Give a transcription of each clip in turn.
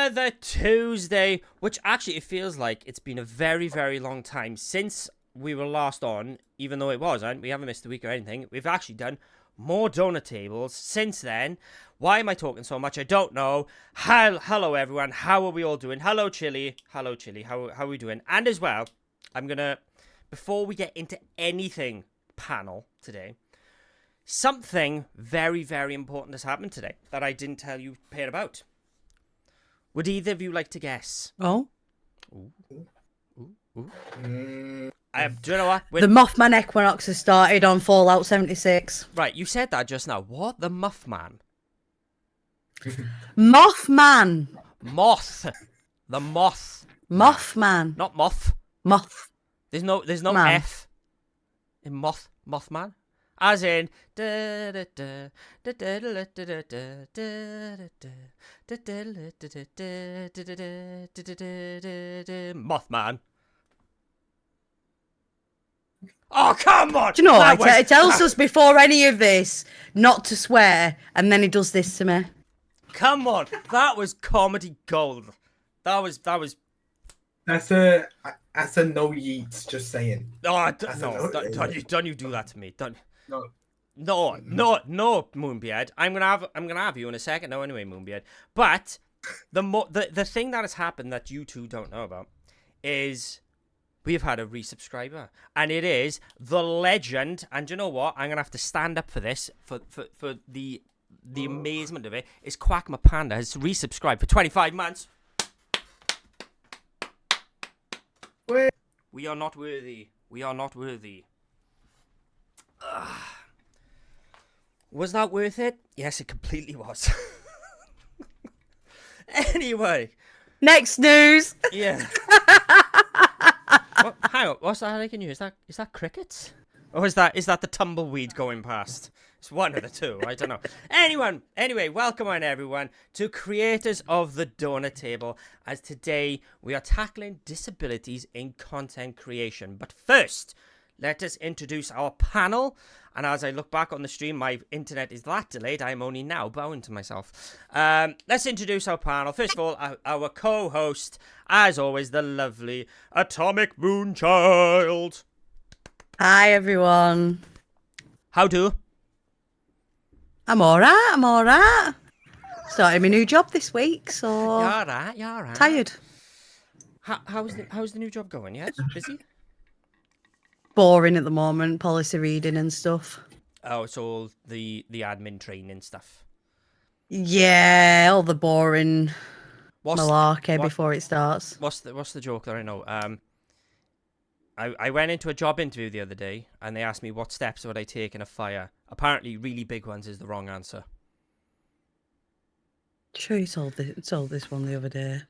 Another Tuesday, which actually it feels like it's been a very, very long time since we were last on, even though it wasn't. We haven't missed a week or anything. We've actually done more donut tables since then. Why am I talking so much? I don't know. Hello, everyone. How are we all doing? Hello, Chili. Hello, Chili. How are we doing? And as well, I'm going to, before we get into anything panel today, something very, very important has happened today that I didn't tell you pair about. Would either of you like to guess? Oh. Ooh. Do you know what? The Mothman Equinox has started on Fallout 76. Right, you said that just now. What? The Muffman? Mothman. Moth. The moth. Mothman. Not moth. Moth. There's no Man. F in Mothman. As in Mothman. Oh, come on! Do you know what? It tells us before any of this not to swear, and then he does this to me. Come on, that was comedy gold. That was. That's a no yeets. Just saying. Oh, No. don't you do that to me? Don't. No. No, Moonbeard. I'm gonna have you in a second. No, anyway, Moonbeard. But the thing that has happened that you two don't know about is we've had a resubscriber, and it is the legend. And you know what? I'm gonna have to stand up for this for the amazement of it. Is Quackma Panda has resubscribed for 25 months. Wait. We are not worthy. We are not worthy. Was that worth it? Yes, it completely was. Anyway. Next news. Yeah. Hang on, what's that I can use? Is that crickets? Or is that the tumbleweed going past? It's one of the two, I don't know. Anyway, welcome on everyone to Creators of the Doughnut Table, as today we are tackling disabilities in content creation. But first, let us introduce our panel. And as I look back on the stream, my internet is that delayed, I'm only now bowing to myself. Let's introduce our panel. First of all, our co-host, as always, the lovely Atomic Moonchild. Hi, everyone. How do? I'm alright. Started my new job this week, so... You're right. Tired. How's the new job going? Yes, busy? Boring at the moment, policy reading and stuff. Oh, it's all the admin training stuff. Yeah, all the boring malarkey before it starts. What's the joke that I know? I went into a job interview the other day, and they asked me what steps would I take in a fire. Apparently, really big ones is the wrong answer. Sure, you told this one the other day.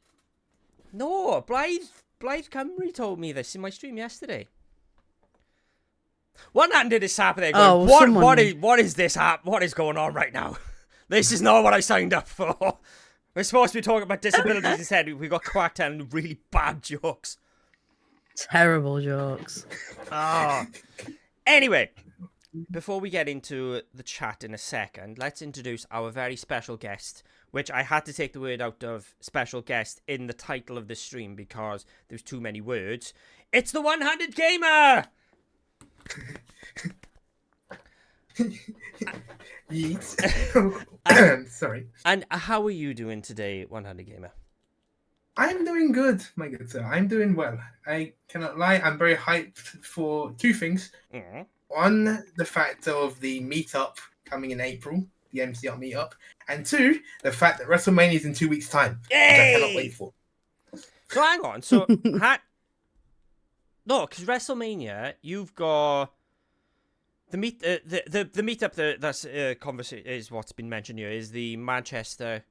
No, Blythe Cymru told me this in my stream yesterday. What handed is happening? What is this app? What is going on right now? This is not what I signed up for. We're supposed to be talking about disabilities instead. We got quacked telling really bad jokes. Terrible jokes. Oh. Anyway, before we get into the chat in a second, let's introduce our very special guest, which I had to take the word out of special guest in the title of this stream because there's too many words. It's the One-Handed Gamer! Yeet. Sorry. And how are you doing today, One-Handed Gamer? I'm doing good, my good sir. I'm doing well. I cannot lie. I'm very hyped for two things. Mm. One, the fact of the meetup coming in April, the MCR meetup, and two, the fact that WrestleMania is in 2 weeks' time, which I cannot wait for. So hang on. So no, because WrestleMania, you've got the meetup that's conversation is what's been mentioned here is the Manchester.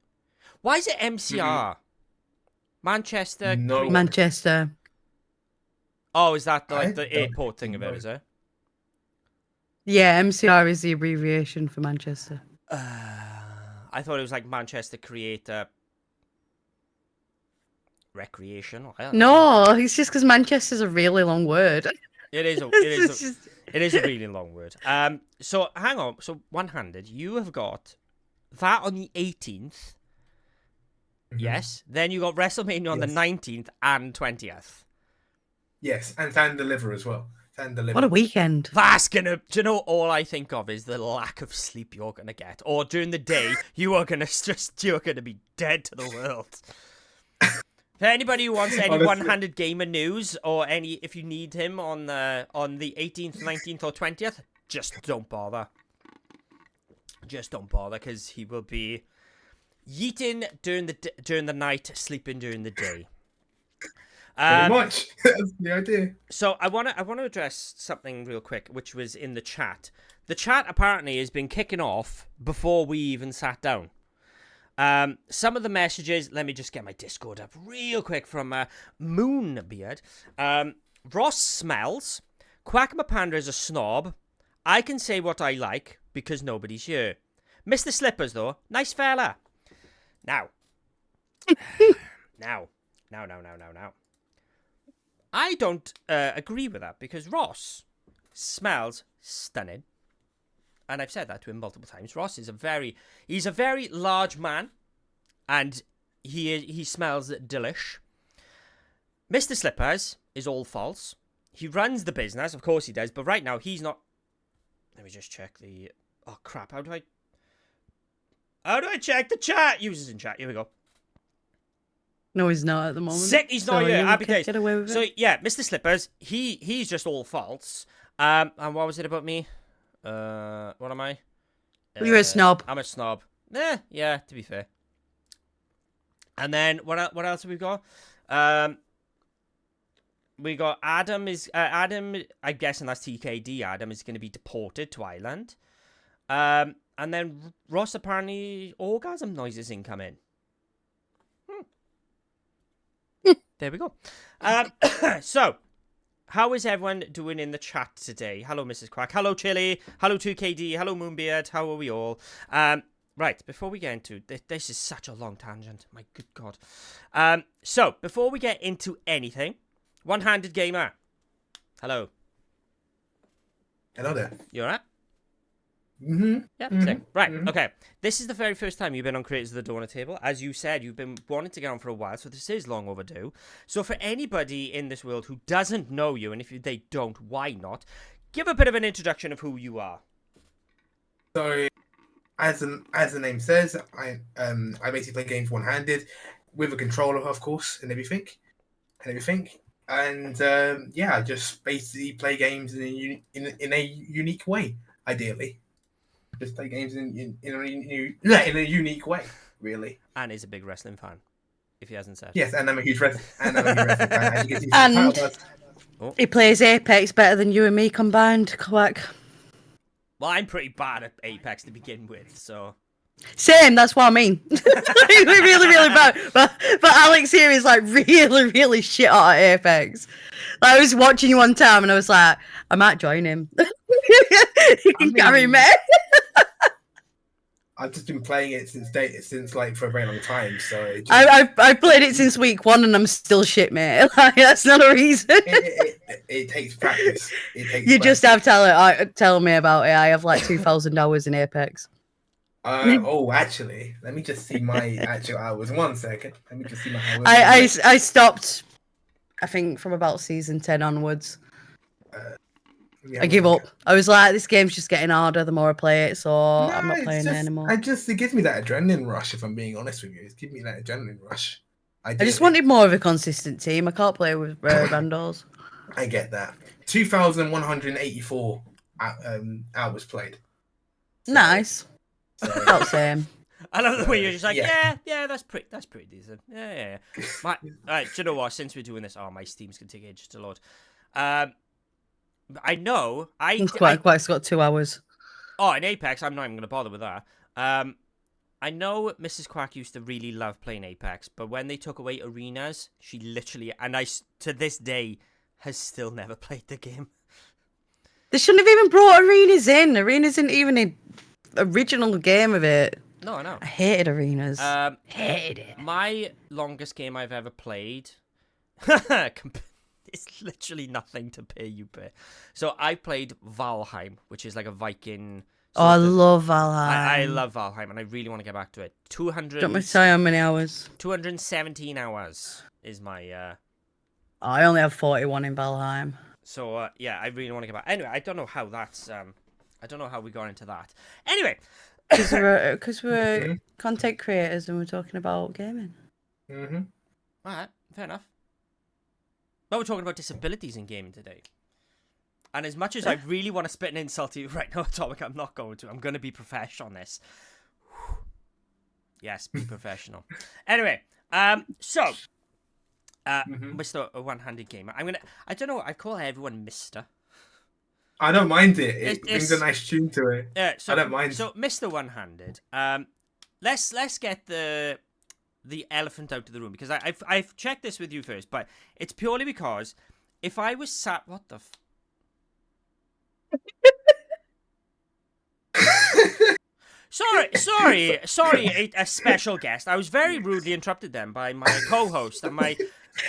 Why is it MCR? Mm-hmm. Manchester. No. Manchester. Oh, is that like the airport thing of it? Is it? Yeah, MCR is the abbreviation for Manchester. I thought it was like Manchester Creator Recreation. No, it's just because Manchester's a really long word. It is. It is a really long word. So hang on. So One-Handed, you have got that on the 18th. Yes. Then you got WrestleMania on the Yes. 19th and 20th. Yes, and Stand Deliver as well. Stand Deliver. What a weekend. That's gonna. Do you know all I think of is the lack of sleep you're gonna get, or during the day you're gonna be dead to the world. For anybody who wants any Honestly. one-handed gamer news, or if you need him on the 18th, 19th, or 20th, just don't bother. Just don't bother, because he will be yeeting during the night, sleeping during the day. Pretty much. That's the idea. So I want to address something real quick, which was in the chat. The chat apparently has been kicking off before we even sat down. Some of the messages, let me just get my Discord up real quick, from Moonbeard. Ross smells. Quackma Panda is a snob. I can say what I like because nobody's here. Mr. Slippers, though, nice fella. Now. Now. I don't agree with that, because Ross smells stunning. And I've said that to him multiple times. Ross is he's a very large man, and he smells delish. Mr. Slippers is all false. He runs the business, of course he does, but right now he's not. Let me just check the. Oh crap! How do I check the chat? Users in chat. Here we go. No, he's not at the moment. Sick, he's not here. you Happy can days. get away with it. So yeah, Mr. Slippers, he's just all false. And what was it about me? What am I? You're a snob. I'm a snob. Yeah, to be fair. And then what else have we got? We got Adam is Adam. I'm guessing that's TKD. Adam is going to be deported to Ireland. And then Ross, apparently orgasm noises incoming. There we go. So, how is everyone doing in the chat today? Hello, Mrs. Quack. Hello, Chili. Hello, 2KD. Hello, Moonbeard. How are we all? Right, before we get into... This is such a long tangent. My good God. So, before we get into anything, One-Handed Gamer. Hello. Hello there. You alright? Mm-hmm. Yeah, Mhm. sick. Right, Mhm. okay. This is the very first time you've been on Creators of the Doughnut Table. As you said, you've been wanting to get on for a while, so this is long overdue. So for anybody in this world who doesn't know you, and if they don't, why not? Give a bit of an introduction of who you are. So, as the name says, I basically play games one-handed with a controller, of course, and everything. And yeah, I just basically play games in a unique way, ideally. Just play games in a unique way, really. And is a big wrestling fan, if he hasn't said. Yes, and I'm a huge wrestling fan. As you can see from And- the title, but- He plays Apex better than you and me combined, Quack. Well, I'm pretty bad at Apex to begin with, so... Same, that's what I mean. We're really bad. But Alex here is like really shit at Apex. Like, I was watching you one time and I was like, I might join him. He can carry me. I've just been playing it since like for a very long time. So it, just, I've played it since week 1 and I'm still shit, mate. Like, that's not a reason. it takes practice. It takes. You practice. just have tell me about it. I have like 2,000 hours in Apex. Oh, actually, let me just see my actual hours. 1 second. Let me just see my hours. I stopped, I think, from about season 10 onwards. I give up. I was like, this game's just getting harder the more I play it, so I'm not playing it anymore. It gives me that adrenaline rush. If I'm being honest with you, it gives me that adrenaline rush. I just wanted more of a consistent team. I can't play with randos. I get that. 2,184 hours played. So- Nice. so- About same. I love the way you're just like, Yeah. yeah, that's pretty decent. Yeah. Alright, do you know what? Since we're doing this, my Steam's gonna take ages to load. I know. Quack's got 2 hours. Oh, in Apex, I'm not even gonna bother with that. I know Mrs. Quack used to really love playing Apex, but when they took away arenas, she literally, and to this day, has still never played the game. They shouldn't have even brought arenas in. Arenas isn't even an original game of it. No, I know. I hated arenas. Hated it. My longest game I've ever played. It's literally nothing to pay you pay. So I played Valheim, which is like a Viking Oh, I So love I Valheim. love Valheim, and I really want to get back to it. Don't me tell you how many hours. 217 hours is my I only have 41 in Valheim. So yeah, I really want to get back. Anyway, I don't know how that's I don't know how we got into that. Anyway, Because we're content creators and we're talking about gaming. Mm-hmm. all right, fair enough. But we're talking about disabilities in gaming today. And as much as I really want to spit an insult to you right now, Atomic, I'm not going to. I'm going to be professional on this. Yes, be professional. Anyway, so Mr. One-Handed Gamer. I don't know, I call everyone Mr. I don't mind it. It It's- brings a nice tune to it. So, I don't mind. So, Mr. One-Handed, let's get the elephant out of the room, because I've checked this with you first, but it's purely because if I was sat, what the Sorry, a special guest. I was very rudely interrupted then by my co-host and my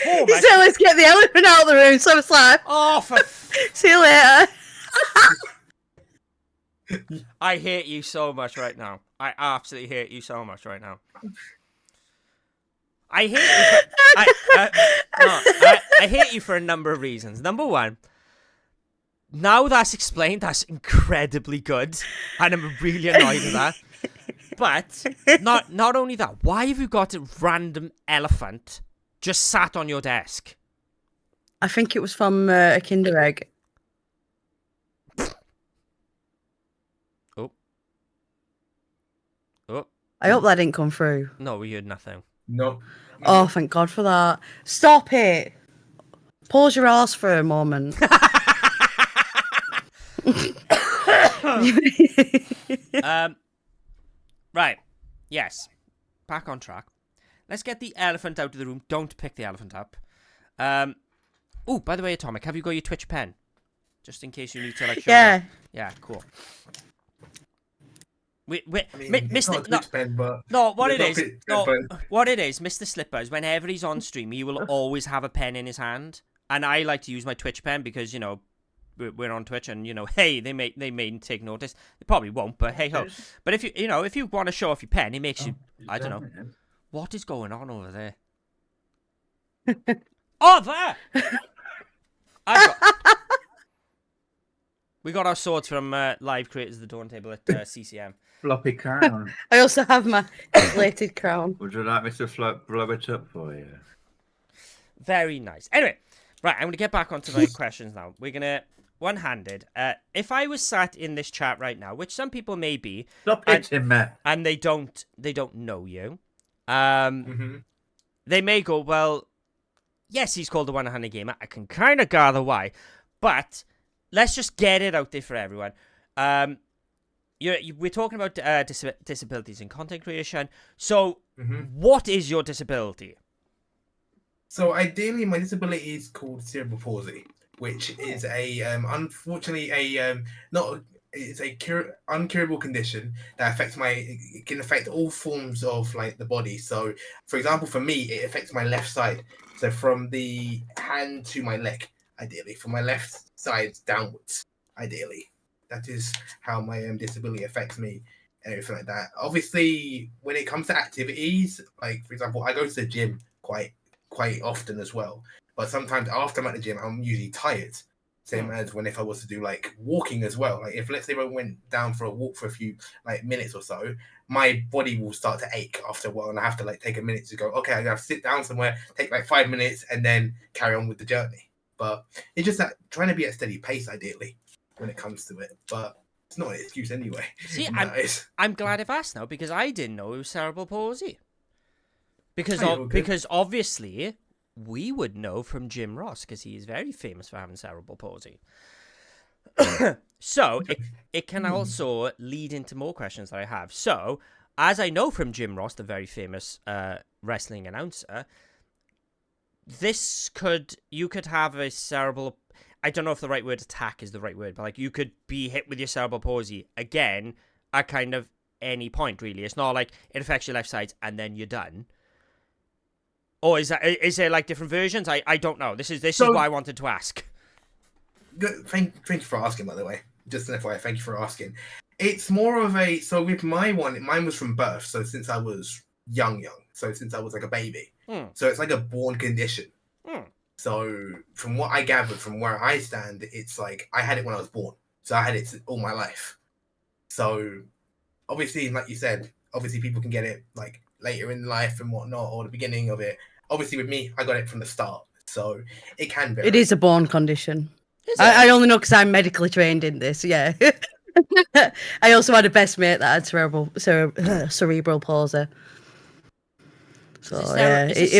former. He said, let's get the elephant out of the room. So it's like, Oh, see you later. I hate you so much right now. I absolutely hate you so much right now. I hate you. I hate you for a number of reasons. Number one, now that's explained, that's incredibly good, and I'm really annoyed with that. But not only that, why have you got a random elephant just sat on your desk? I think it was from a Kinder Egg. Oh, I hope that didn't come through. no, we heard nothing. No. Oh, thank God for that. Stop it. Pause your ass for a moment. Right. Yes. Back on track. Let's get the elephant out of the room. Don't pick the elephant up. Oh, by the way, Atomic, have you got your Twitch pen? Just in case you need to, like, show Yeah. up. Yeah, cool. I mean, it's Mr. not a Twitch pen, but What it it's is, not a pen. what it is, Mr. Slippers, whenever he's on stream, he will always have a pen in his hand. And I like to use my Twitch pen because, you know, we're on Twitch and, you know, hey, they may take notice. They probably won't, but hey ho. But if you want to show off your pen, it makes you, I don't know. What is going on over there? Oh, there! We got our swords from live creators of the Dawn Table at CCM. Floppy crown. I also have my inflated crown. Would you like me to blow it up for you? Very nice. Anyway, right, I'm going to get back onto my questions now. We're going to, one-handed, if I was sat in this chat right now, which some people may be, Stop hitting me. and they don't know you, Mm-hmm. they may go, well, yes, he's called the One-Handed Gamer. I can kind of gather why, but let's just get it out there for everyone. We're talking about disabilities in content creation. So, what is your disability? So ideally, my disability is called cerebral palsy, which is unfortunately it's a uncurable condition that affects it can affect all forms of like the body. So, for example, for me, it affects my left side. So from the hand to my leg, ideally, from my left side downwards, ideally. That is how my disability affects me and everything like that. Obviously, when it comes to activities, like for example, I go to the gym quite often as well. But sometimes after I'm at the gym, I'm usually tired. Same as when if I was to do like walking as well. Like if let's say I went down for a walk for a few like minutes or so, my body will start to ache after a while, and I have to like take a minute to go. Okay, I have to sit down somewhere, take like 5 minutes, and then carry on with the journey. But it's just that trying to be at a steady pace, ideally, when it comes to it. But it's not an excuse anyway. See, I'm glad I've asked now because I didn't know it was cerebral palsy. Because obviously we would know from Jim Ross because he is very famous for having cerebral palsy. So it can also lead into more questions that I have. So as I know from Jim Ross, the very famous wrestling announcer, you could have a cerebral. I don't know if the right word attack is the right word, but like you could be hit with your cerebral palsy again at kind of any point. Really, it's not like it affects your left side and then you're done. Or is there like different versions? I don't know. This is what I wanted to ask. Good. Thank you for asking, by the way. Just an FYI, thank you for asking. It's more of a so with mine was from birth. So since I was young, so since I was like a baby, so it's like a born condition. So from what I gathered, from where I stand, it's like I had it when I was born, so I had it all my life. So obviously, like you said, obviously people can get it like later in life and whatnot, or the beginning of it. Obviously, with me, I got it from the start, so it can vary. It is a born condition. Is it? I only know because I'm medically trained in this. Yeah. I also had a best mate that had cerebral palsy. So yeah, Is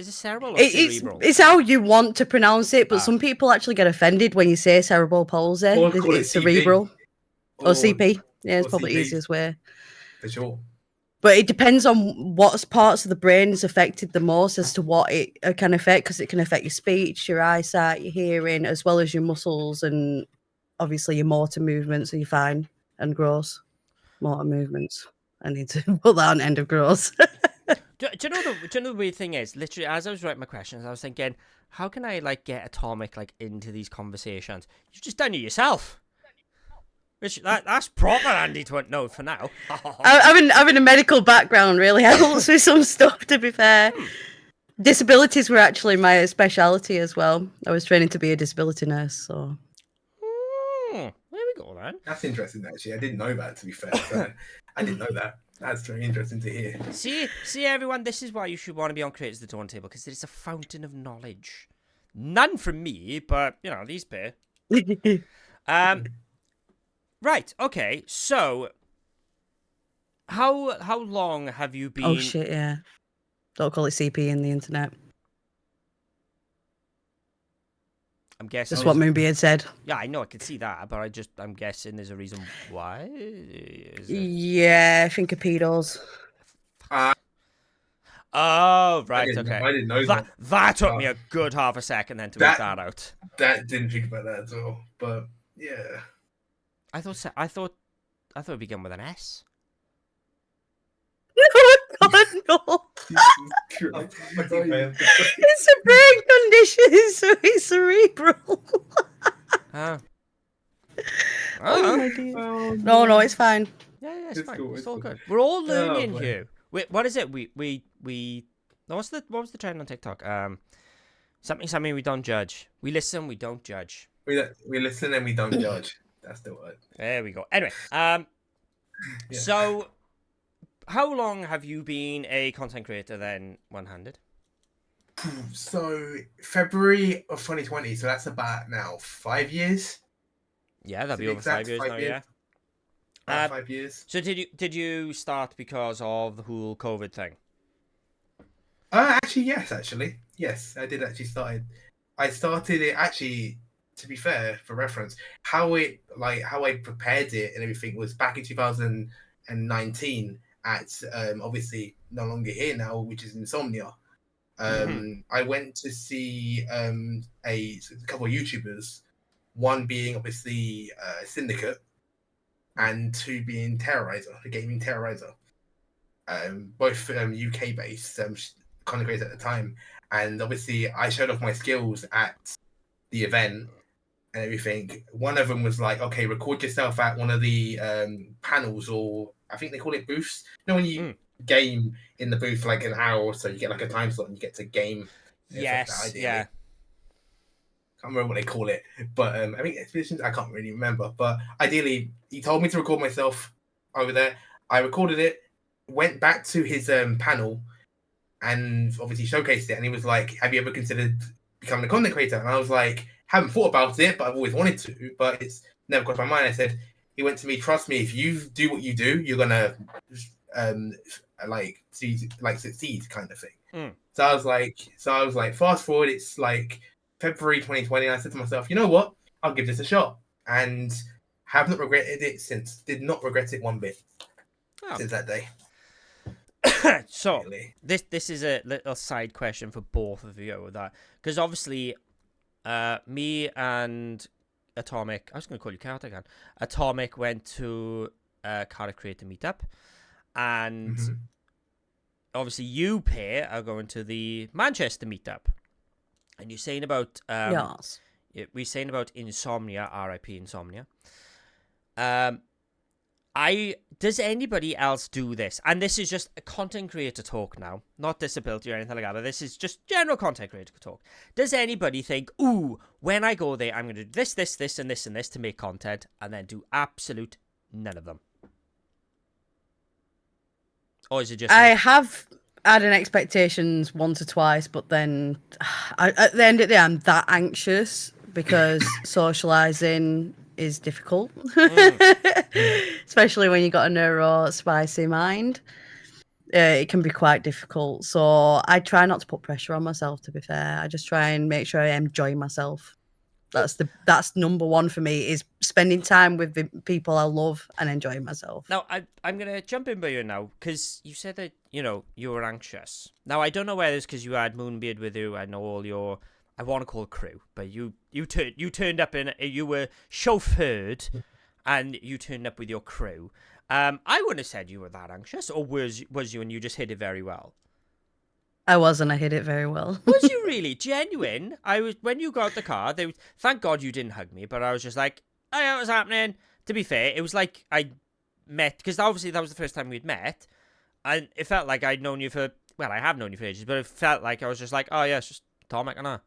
it cerebral or cerebral? it's how you want to pronounce it, but some people actually get offended when you say cerebral palsy. Or call it It's cerebral or CP. Yeah, it's or probably the CP. easiest way. For sure. But it depends on what parts of the brain is affected the most as to what it can affect, because it can affect your speech, your eyesight, your hearing, as well as your muscles and obviously your motor movements, so you're fine, and gross motor movements. I need to put that on end of gross. Do you know the weird thing is, literally, as I was writing my questions, I was thinking, how can I like get Atomic like into these conversations? You've just done it yourself. Which that's proper Andy to know for now. Having a medical background really helps with some stuff, to be fair. Disabilities were actually my speciality as well. I was training to be a disability nurse, so. There we go then. That's interesting, actually. I didn't know that, to be fair. So I didn't know that. That's very interesting to hear. See, everyone, this is why you should want to be on Creators of the Dawn Table, because it is a fountain of knowledge. None from me, but, you know, these pair. Right, okay, so how long have you been... Oh, shit, yeah. Don't call it CP in the internet. I'm guessing... That's what Moonbeard said. Yeah, I know, I can see that, but I'm guessing there's a reason why. Yeah, I think of pedos. Oh, right, okay. I didn't know that. That took me a good half a second then to work that out. That didn't think about that at all, but yeah. I thought it began with an S. No, God, no. It's a brain condition, so it's cerebral. Oh. Oh, my dear. No, it's fine. Yeah, it's fine. Cool, it's it's all cool. good. We're all learning boy. here. Wait, what is it? We. What was the trend on TikTok? Something we don't judge. We listen, we don't judge. We listen and we don't judge. That's the word. There we go. Anyway, So, how long have you been a content creator then, one-handed? So February of 2020. So that's about now 5 years. Yeah, that'd To be be over exact, 5 years 5 now. years. Yeah. About 5 years. So did you start because of the whole COVID thing? Actually, yes. I did actually start. I started it actually. To be fair, for reference, how I prepared it and everything was back in 2019 at obviously no longer here now, which is Insomnia. I went to see a couple of YouTubers, one being obviously Syndicate, and two being Terrorizer, the gaming Terrorizer. Both UK based content creators at the time, and obviously I showed off my skills at the event and everything. One of them was like, okay, record yourself at one of the panels, or I think they call it booths. You know, when you game in the booth for like an hour or so, you get like a time slot and you get to game. Yes, yeah. Can't remember what they call it, but I think expeditions. I can't really remember, but ideally, he told me to record myself over there. I recorded it, went back to his panel, and obviously showcased it. And he was like, "Have you ever considered becoming a content creator?" And I was like, "Haven't thought about it, but I've always wanted to, but it's never crossed my mind." I said, he went to me, "Trust me, if you do what you do, you're gonna succeed," kind of thing. So I was like, fast forward, it's like February 2020, and I said to myself, you know what? I'll give this a shot, and have not regretted it since. Did not regret it one bit since that day. So really. this is a little side question for both of you with that, because obviously, me and Atomic, I was going to call you Carrot again. Atomic went to Carrot Creator Meetup, and obviously you pair are going to the Manchester Meetup, and you're saying about Yes. we're saying about Insomnia, RIP Insomnia. Does anybody else do this? And this is just a content creator talk now, not disability or anything like that, but this is just general content creator talk. Does anybody think, ooh, when I go there, I'm going to do this, this, this, and this, and this to make content, and then do absolute none of them? Or is it just I me? have had an expectations once or twice, but then at the end of the day, I'm that anxious because socializing is difficult, especially when you got a neuro spicy mind. It can be quite difficult. So I try not to put pressure on myself. To be fair, I just try and make sure I enjoy myself. That's number one for me, is spending time with the people I love and enjoying myself. Now, I'm going to jump in by you now, because you said that, you were anxious. Now, I don't know whether it's because you had Moonbeard with you and all your, I want to call it crew, but you turned up you were chauffeured, and you turned up with your crew. I wouldn't have said you were that anxious, or was you, and you just hit it very well? I wasn't. I hit it very well. Was you really genuine? When you got out the car. Thank God you didn't hug me, but I was just like, "Oh, yeah, what's happening?" To be fair, it was like I met, because obviously that was the first time we'd met, and it felt like I'd known you for, well, I have known you for ages, but it felt like I was just like, "Oh yeah, it's just Tomic and I."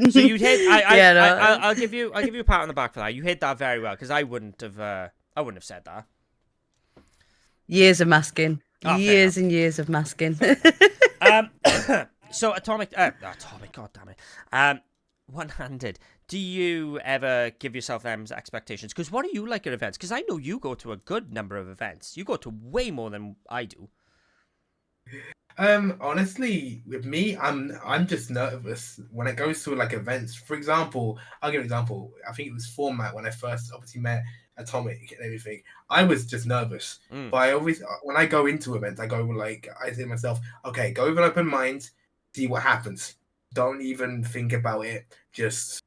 So you hit. I'll give you a pat on the back for that. You hit that very well, because I wouldn't have said that. Years of masking. Oh, Years and years of masking. So Atomic, God damn it. One-handed. Do you ever give yourself them expectations? Because what are you like at events? Because I know you go to a good number of events. You go to way more than I do. Honestly, with me, I'm just nervous when it goes to like events. For example, I'll give an example. I think it was Format when I first obviously met Atomic and everything. I was just nervous, but I always, when I go into events, I say to myself, okay, go with an open mind, see what happens. Don't even think about it. Just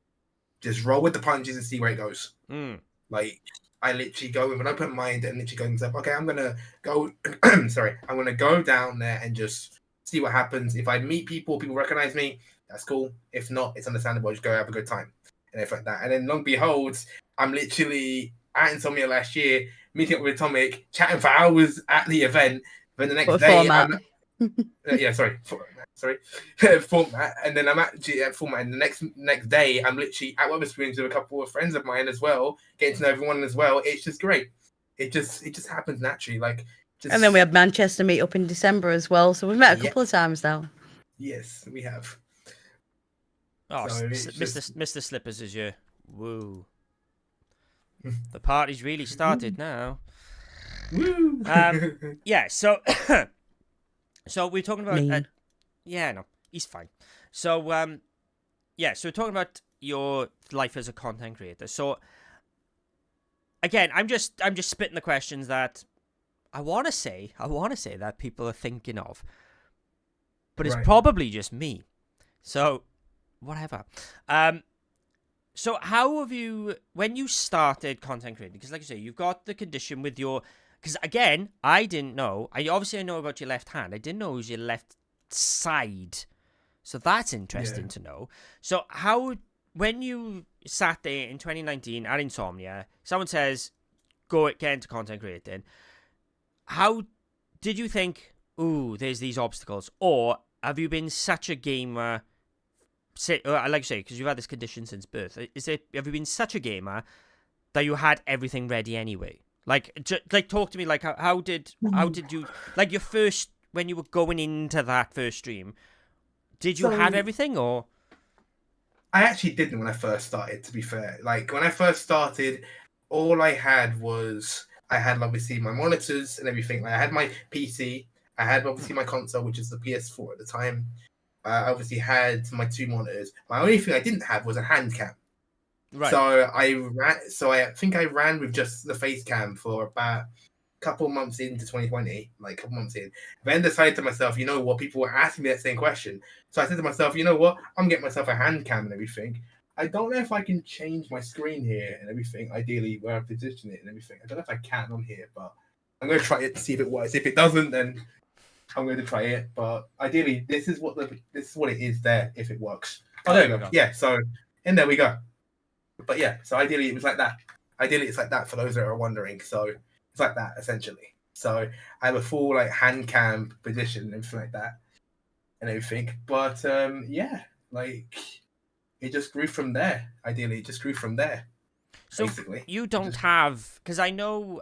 roll with the punches and see where it goes. Like, I literally go with an open mind and literally go to myself, okay, I'm gonna go. Sorry, I'm gonna go down there and just see what happens. If I meet people recognize me, that's cool. If not, it's understandable. Just go have a good time and everything like that. And then, long and behold, I'm literally at Insomnia last year, meeting up with Atomic, chatting for hours at the event. Then the next day, Format. Format, and then I'm actually at Format, and the next day I'm literally at Wetherspoons with a couple of friends of mine as well, getting to know everyone as well. It's just great. It just happens naturally, And then we had Manchester meet up in December as well, so we've met a couple of times now. Yes, we have. Oh, So Mr. Slippers is your woo. The party's really started now. Woo! Yeah, so so we're talking about Mean. yeah, no, he's fine. So yeah, so we're talking about your life as a content creator. So again, I'm just spitting the questions that I want to say that people are thinking of, but it's Right. probably just me. So whatever. So how have you, when you started content creating, because like you say, you've got the condition with your, because again, I didn't know, I know about your left hand, I didn't know it was your left side, so that's interesting to know. So how, when you sat there in 2019 at Insomnia, someone says, go get into content creating, how did you think, ooh, there's these obstacles, or have you been such a gamer, like you say, because you've had this condition since birth, have you been such a gamer that you had everything ready anyway? Like talk to me, like how did you, like your first, when you were going into that first stream, did you have everything, or? I actually didn't when I first started, to be fair. Like, when I first started, all I had was, I had obviously my monitors and everything. Like, I had my PC, I had obviously my console, which is the PS4 at the time. I obviously had my 2 monitors. My only thing I didn't have was a hand cam. Right. So I think I ran with just the face cam for about a couple months into 2020, like a couple months in. Then decided to myself, you know what, people were asking me that same question. So I said to myself, you know what, I'm getting myself a hand cam and everything. I don't know if I can change my screen here and everything, ideally where I position it and everything. I don't know if I can on here, but I'm going to try it to see if it works. If it doesn't, then I'm going to try it. But ideally, this is what it is there if it works. Oh, there we go. Yeah, so, and there we go. But yeah, so ideally it was like that. Ideally, it's like that for those that are wondering. So it's like that essentially. So I have a full like hand cam position and everything like that and everything. But yeah, like it just grew from there. Ideally, it just grew from there. So Basically, you don't have, because I know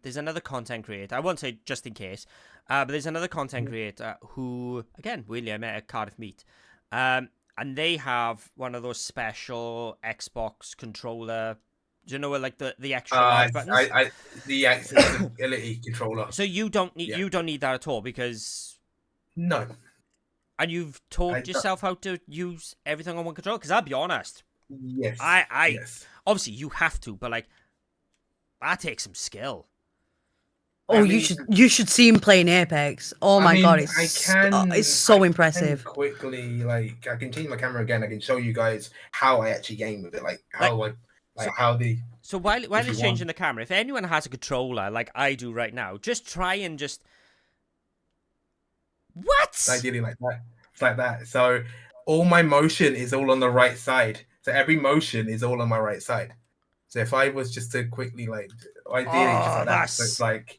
there's another content creator. I won't say just in case, but there's another content creator who, again, Willie, I met at Cardiff Meet, and they have one of those special Xbox controller. Do you know what, like the extra large buttons? the accessibility controller. So you don't need that at all because. No, And you've I taught don't- yourself how to use everything on one controller? Because I'll be honest, yes, yes. Obviously you have to, but like that takes some skill. Oh, I you mean- should see him playing Apex. Oh I my mean, god, I it's can so impressive. Quickly, like I can change my camera again. I can show you guys how I actually game with it, like how how the. So while you it's changing want. the camera, if anyone has a controller like I do right now, just try and just what? Ideally, like that. It's like that. So all my motion is all on the right side. So every motion is all on my right side. So if I was just to quickly like, ideally just like that. So it's like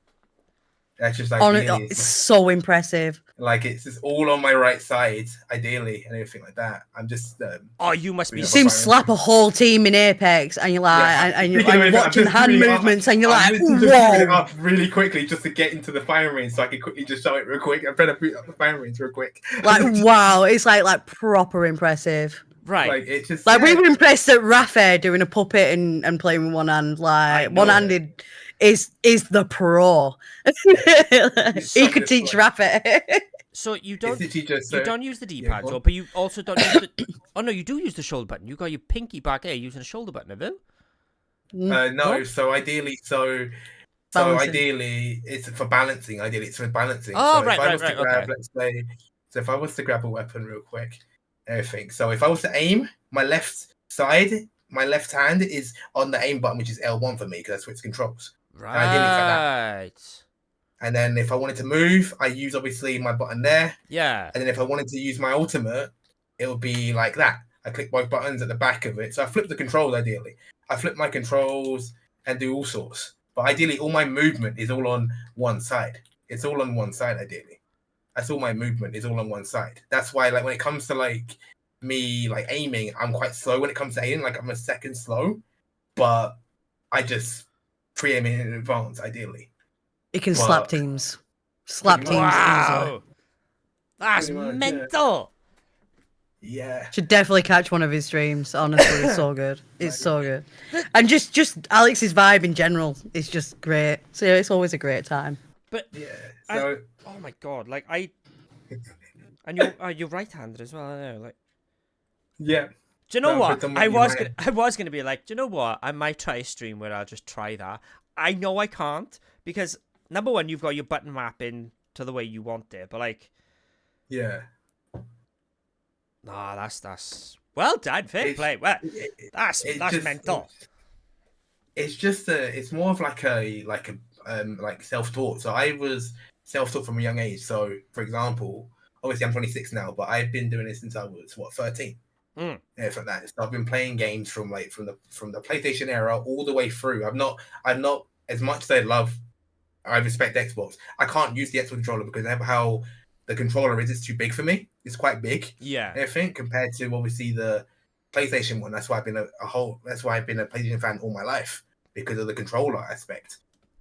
that's just like really, It's so impressive. like it's just all on my right side, ideally, and everything like that. I'm just. Oh, you must be. You Yeah, see him but fine. slap a whole team in Apex, and you're like, Yeah, and you're speaking of it, I'm watching just hand moving up- movements, and you're I'm like, just moving it whoa. up really quickly just to get into the firing range, so I can quickly just show it real quick. I'm trying to boot up the firing range real quick. Like, wow, it's like proper impressive. Right. Like it's just Like, we yeah. were impressed at Rafael doing a puppet and playing with one hand. I Like, know. one-handed is the pro. He could teach Rafael. So you It's don't literally just you don't use the yeah, D-pad, go Joe, on. but you also don't use the. Oh no, you do use the shoulder button. You got your pinky back there using a shoulder button, have you? No, No? so ideally, Balancing. ideally, it's for balancing. Ideally, it's for balancing. Oh, so right, if I was right, to right, grab, okay. let's say, so if I was to grab a weapon real quick, everything. So if I was to aim, my left side, my left hand is on the aim button, which is L1 for me because that's switch controls. ideally it's like that. Right. And then if I wanted to move, I use obviously my button there. Yeah. And then if I wanted to use my ultimate, it would be like that. I click both buttons at the back of it. So I flip the controls ideally. I flip my controls and do all sorts. But ideally, all my movement is all on one side. It's all on one side, ideally. That's all my movement is all on one side. That's why, like, when it comes to like me like aiming, I'm quite slow when it comes to aiming. Like I'm a second slow, but I just pre-aim it in advance, ideally. He can Well, slap teams. Slap pretty teams much. easily. Wow. That's Pretty much, yeah. mental. Yeah. Should definitely catch one of his streams. Honestly, it's so good. It's so good. And just Alex's vibe in general is just great. So yeah, it's always a great time. But Yeah. I- So oh my god, like and you're right-handed as well. I know, like. yeah. Do you know No, what? predominantly I was gonna be like, do you know what? I might try a stream where I'll just try that. I know I can't because number one, you've got your button mapping to the way you want it, but like, Yeah. nah, that's well done, fair It's- play. Well, that's it that's just- mental. It's just it's more of like a like self-taught. So I was self-taught from a young age. So for example, obviously I'm 26 now, but I've been doing this since I was 13. Mm. Yeah, from that. So I've been playing games from the PlayStation era all the way through. I'm not as much as I respect Xbox. I can't use the Xbox controller because of how the controller is. It's too big for me. It's quite big. Yeah. I think compared to obviously the PlayStation one. That's why I've been that's why I've been a PlayStation fan all my life because of the controller aspect.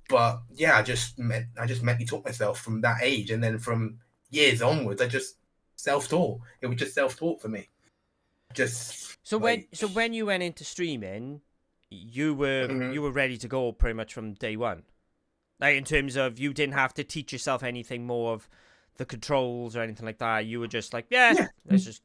But yeah, I just mentally taught myself from that age, and then from years onwards, I just self-taught. It was just self-taught for me. Just So like, when you went into streaming, you were Mhm. you were ready to go pretty much from day one. Like in terms of you didn't have to teach yourself anything more of the controls or anything like that. You were just like, yeah. Let's just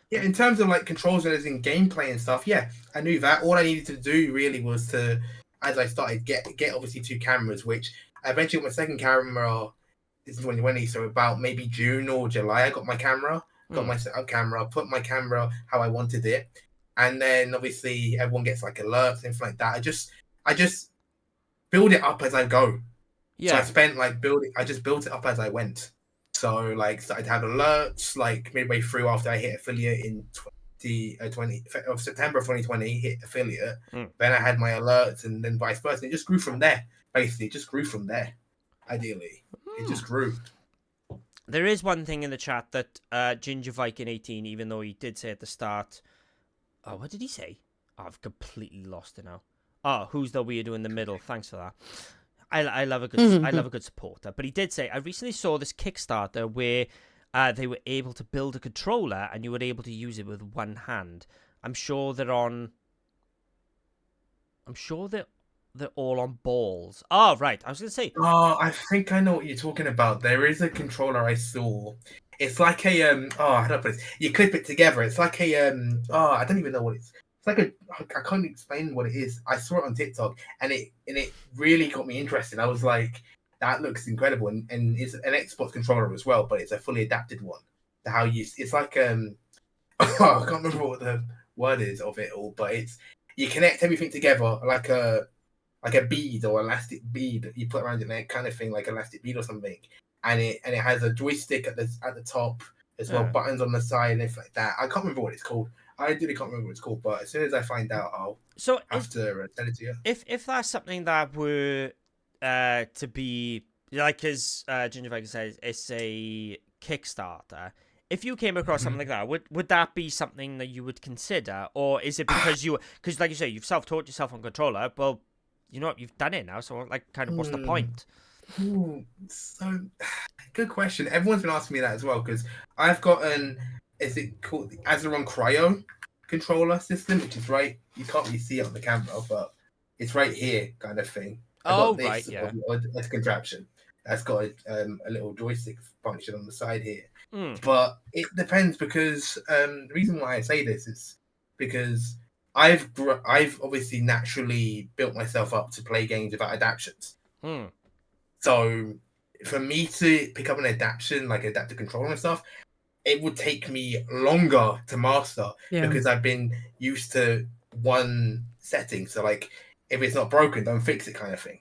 yeah, in terms of like controls and as in gameplay and stuff, yeah, I knew that. All I needed to do really was to, as I started, get obviously 2 cameras, which I eventually got my second camera. This is 2020, so about maybe June or July, I got my camera, got my setup camera, put my camera how I wanted it, and then obviously everyone gets like alerts and stuff like that. I just build it up as I go. So I yeah. spent like I just built it up as I went. So like started to have alerts like midway through after I hit affiliate in of September of 2020 hit affiliate. Mm. Then I had my alerts, and then vice versa. It just grew from there. Basically, it just grew from there. Ideally, it just grew. There is one thing in the chat that Ginger Viking 18, even though he did say at the start, oh, what did he say? Oh, I've completely lost it now. Oh, who's the weirdo in the middle? Thanks for that. I love a good I love a good supporter. But he did say I recently saw this Kickstarter where they were able to build a controller and you were able to use it with one hand. I'm sure they're all on balls. Oh, right. I was gonna say. Oh, I think I know what you're talking about. There is a controller I saw. It's like a how do I put it? You clip it together. It's like a I don't even know what it's. It's like I can't explain what it is. I saw it on TikTok and it really got me interested. I was like, that looks incredible, and it's an Xbox controller as well, but it's a fully adapted one to how you. It's like I can't remember what the word is of it all, but it's you connect everything together like a bead or elastic bead that you put around your neck, kind of thing, like elastic bead or something. And it has a joystick at the top as well, buttons on the side and everything like that. I can't remember what it's called. I really can't remember what it's called, but as soon as I find out, I'll have to tell it to you. If that's something that were to be like, as Ginger Viking says, it's a Kickstarter. If you came across something like that, would that be something that you would consider, or is it because because like you say, you've self-taught yourself on controller? Well, you know what, you've done it now, so like, kind of, what's the point? Ooh, so good question. Everyone's been asking me that as well because I've got is it called the Azeron Cryo controller system, which is right. You can't really see it on the camera, but it's right here, kind of thing. Right, yeah. It's a contraption that's got a little joystick function on the side here. Mm. But it depends because the reason why I say this is because I've obviously naturally built myself up to play games without adaptions. Mm. So for me to pick up an adaptation, like adaptive controller and stuff, it would take me longer to master because I've been used to one setting. So like, if it's not broken, don't fix it, kind of thing.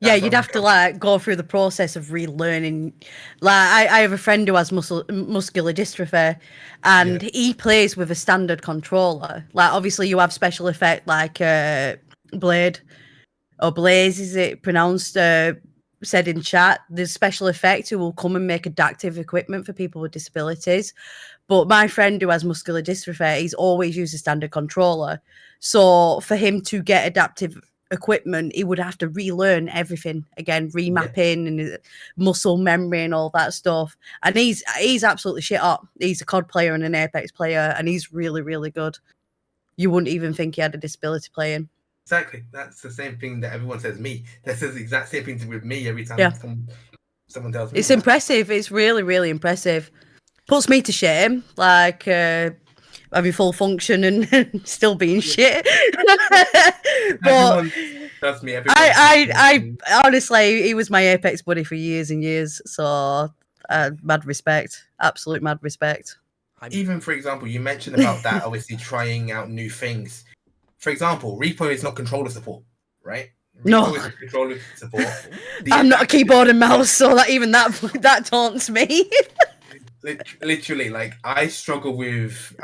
Yeah, you'd have to like go through the process of relearning. Like, I have a friend who has muscular dystrophy, and he plays with a standard controller. Like, obviously, you have special effect like Blade or Blaze, is it pronounced? Said in chat, there's special effects who will come and make adaptive equipment for people with disabilities. But my friend who has muscular dystrophy, he's always used a standard controller. So for him to get adaptive equipment, he would have to relearn everything again, remapping and muscle memory and all that stuff. And he's absolutely shit up. He's a COD player and an Apex player, and he's really, really good. You wouldn't even think he had a disability playing. Exactly. That's the same thing that everyone says me. That says the exact same thing with me every time someone tells me. It's impressive. It's really, really impressive. Puts me to shame, like having full function and still being shit. But trust me, I honestly, he was my Apex buddy for years and years. So mad respect, absolute mad respect. Even for example, you mentioned about that, obviously trying out new things. For example, Repo is not controller support, right? No, is controller support. I'm not a keyboard and mouse, so that taunts me. Literally, like I struggled with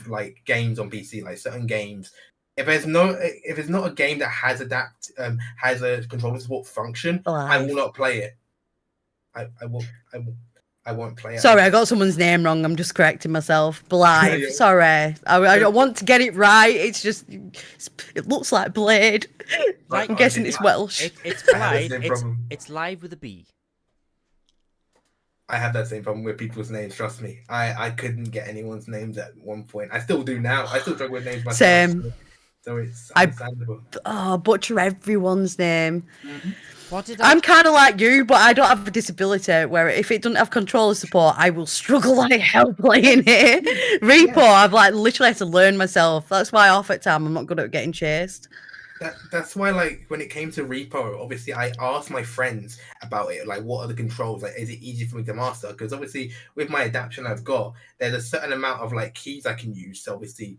like games on PC, like certain games. If there's not a game that has a controller support function, I will not play it. I won't play it. Sorry, I got someone's name wrong. I'm just correcting myself. Blythe. Sorry. I don't want to get it right. It's just, it looks like Blade. I'm guessing it's Welsh. It's Blythe. It's live with a B. I have that same problem with people's names. Trust me. I couldn't get anyone's names at one point. I still do now. I still struggle with names myself. Same. So it's understandable. Butcher everyone's name. Mm-hmm. I'm kind of like you, but I don't have a disability where if it doesn't have controller support, I will struggle like hell playing it. Repo, I've like literally had to learn myself. That's why half at time I'm not good at getting chased. That's why, like, when it came to Repo, obviously I asked my friends about it, like, what are the controls? Like, is it easy for me to master? Because obviously with my adaptation I've got, there's a certain amount of like keys I can use to obviously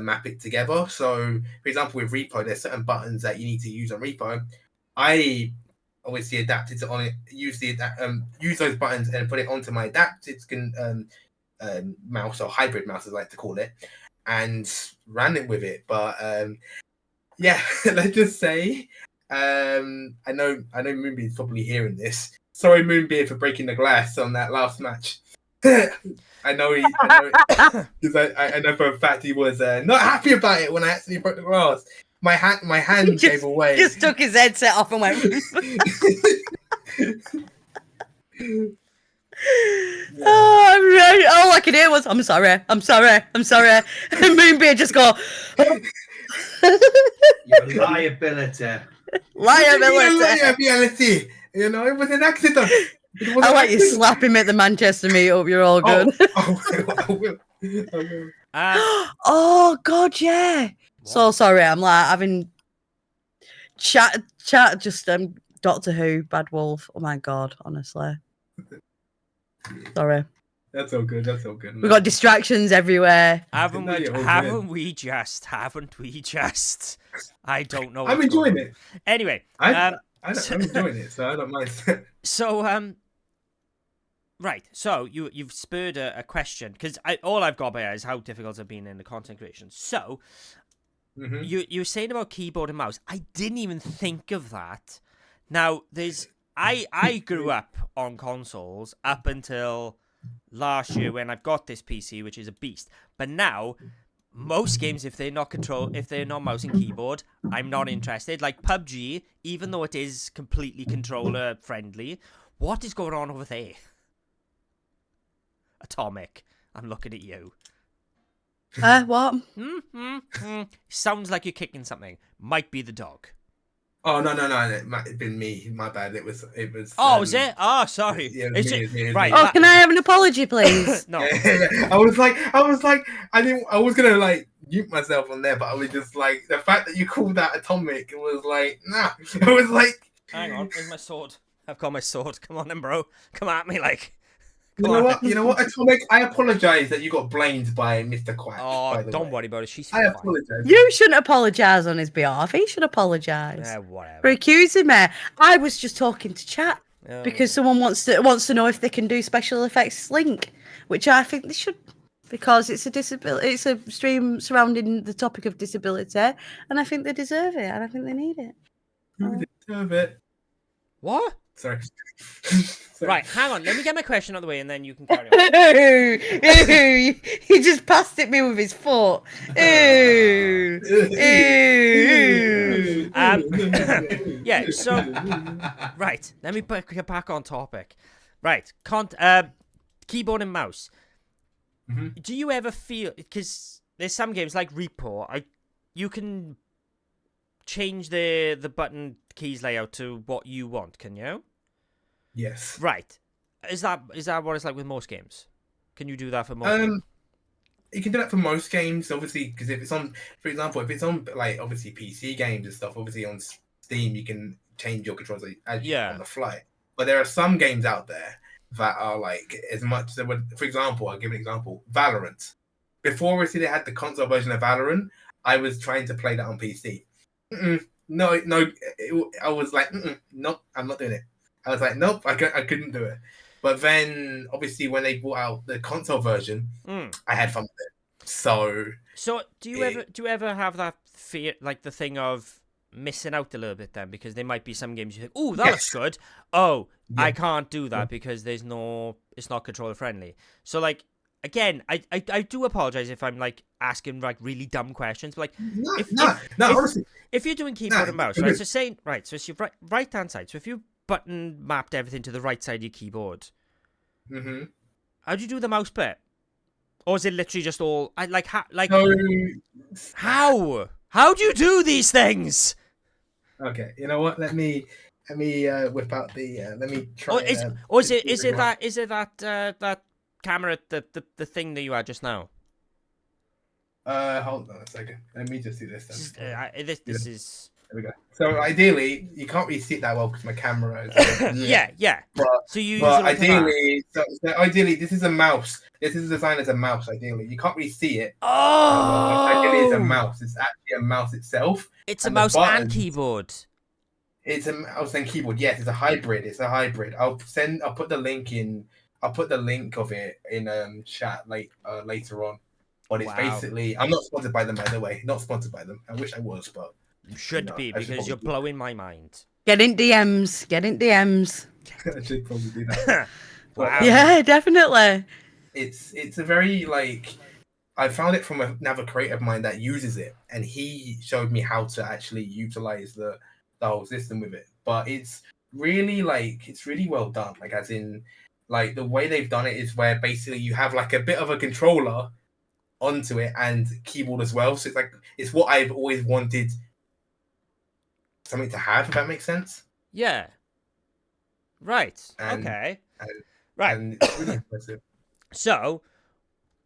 map it together. So, for example, with Repo, there's certain buttons that you need to use on Repo. I obviously adapted to on it, use those buttons and put it onto my adapted mouse, or hybrid mouse, as I like to call it, and ran it with it. But yeah, let's just say, I know Moonbeard's probably hearing this. Sorry, Moonbeard, for breaking the glass on that last match. I know because I know for a fact he was not happy about it when I actually broke the glass. My hand gave away. He just took his headset off and went. Oh, I'm right. All I could hear was, "I'm sorry, I'm sorry, I'm sorry." And Moonbeard just go, Your liability. Liability. You know, it was an accident. I like you slap him at the Manchester meetup. You're all good. I will. Oh God, yeah. So sorry. I'm like having chat. Just Doctor Who, Bad Wolf. Oh my God, honestly. Sorry. That's all good. We got distractions everywhere. Haven't No, we? you're all Haven't we just? Haven't we just? I don't know. I'm what's going enjoying on. it. Anyway, I'm enjoying it, so I don't mind. so right. So you've spurred a question, because all I've got by here is how difficult it's been in the content creation. So Mhm. you were saying about keyboard and mouse. I didn't even think of that. Now I grew up on consoles up until last year when I've got this PC, which is a beast. But now, most games, if they're not mouse and keyboard, I'm not interested. Like PUBG, even though it is completely controller friendly, what is going on over there? Atomic, I'm looking at you. What? Sounds like you're kicking something. Might be the dog. Oh no! It might have been me. My bad. It was. Oh, was it? Oh, sorry. Yeah, It's it just- was me. right. Oh, can I have an apology, please? No. I was like, I was gonna like mute myself on there, but I was just like, the fact that you called that Atomic, it was like, nah. It was like, Hang on, where's my sword? I've got my sword. Come on then, bro. Come at me, like. you Come know on. what? You know what, Atomic? I apologize that you got blamed by Mr. Quack. Oh, by the don't way. worry about it. She's I fine. apologize. You shouldn't apologise on his behalf. He should apologise Yeah, for whatever. accusing me. I was just talking to chat Oh. because someone wants to know if they can do special effects link, which I think they should, because it's a disability. It's a stream surrounding the topic of disability, and I think they deserve it, and I think they need it. You deserve it. What? Sorry. Right, hang on. Let me get my question out of the way, and then you can carry on. He just passed at me with his foot. Ooh. Ooh. Yeah. So, right. Let me get back on topic. Right. Keyboard and mouse. Mhm. Do you ever feel, because there's some games like Repo, you can change the button keys layout to what you want, can you? Yes. Right. Is that what it's like with most games? Can you do that for most games? You can do that for most games, obviously, because if it's on, for example, if it's on like obviously PC games and stuff, obviously on Steam you can change your controls as you on the fly. But there are some games out there that are like as much. For example, I'll give an example: Valorant. Before obviously they had the console version of Valorant, I was trying to play that on PC. No, I was like, nope, I'm not doing it. I was like, nope, I couldn't do it. But then, obviously, when they brought out the console version, I had fun with it. So do you ever have that fear, like the thing of missing out a little bit then, because there might be some games you think, oh, that looks good. Oh, Yeah. I can't do that because it's not controller friendly. So like, again, I do apologize if I'm like asking like really dumb questions, but like, honestly, if you're doing keyboard and mouse, right? So saying, right, so it's your right hand side. So if you button mapped everything to the right side of your keyboard, how do you do the mouse bit? Or is it literally just all how do you do these things? Okay, you know what? Let me whip out the. Let me try. Is it that camera, the thing that you had just now? Hold on a second. Let me just do this. This is. There we go. So ideally, you can't really see it that well because my camera is. Yeah. But, so you. but ideally, ideally, this is a mouse. This is designed as a mouse. Ideally, you can't really see it. Ideally, it's a mouse. It's actually a mouse itself. It's a mouse and keyboard. It's a mouse and keyboard. Yes, it's a hybrid. I'll put the link in I'll put the link of it in chat later on. But it's Wow. basically, I'm not sponsored by them, by the way. Not sponsored by them. I wish I was, but You should be, I should because probably you're do blowing my mind. Get in DMs. Get in DMs. that. I should probably do that. But Wow. Yeah, definitely. it's a very I found it from another creator of mine that uses it, and he showed me how to actually utilize the whole system with it. But it's really it's really well done. Like as in, like the way they've done it is where basically you have like a bit of a controller onto it and keyboard as well. So it's what I've always wanted something to have. If that makes sense. Yeah. Right. And Okay. and, Right. and it's really impressive. So,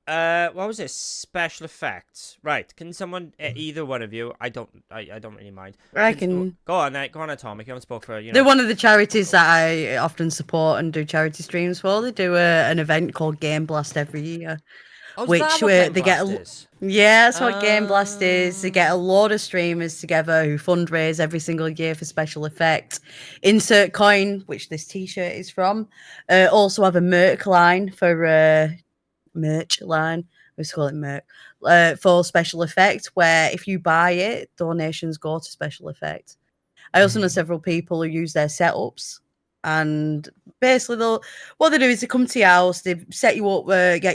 what was this? Special effects. Right. Can someone, either one of you? I don't really mind. I can. Go on, Tom. If you haven't spoke for, They're one of the charities that I often support and do charity streams for. They do an event called Game Blast every year, Oh, is which that what Game they get. Blast is? Yeah, that's what Game Blast is. They get a load of streamers together who fundraise every single year for special effects. Insert coin, which this T-shirt is from. Also have a merch line for merch line. Let's call it merch for special effects. Where if you buy it, donations go to special effects. I also know several people who use their setups, and basically what they do is they come to your house, they set you up,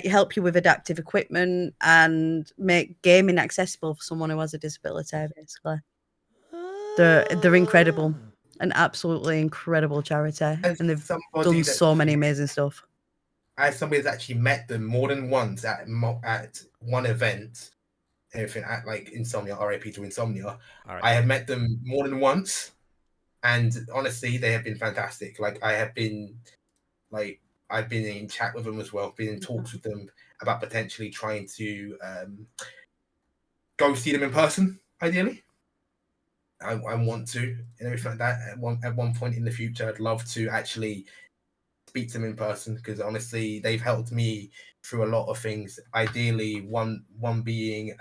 help you with adaptive equipment, and make gaming accessible for someone who has a disability. Basically, they're incredible, an absolutely incredible charity, As and they've somebody done that's so many amazing stuff. As somebody that's actually met them more than once at one event, everything at like Insomnia, RAP to Insomnia. All I right. have met them more than once, and honestly, they have been fantastic. I've been in chat with them as well, been in talks with them about potentially trying to go see them in person, ideally. I want to, and everything like that. At one point in the future, I'd love to actually speak to them in person, because honestly they've helped me through a lot of things. Ideally, one being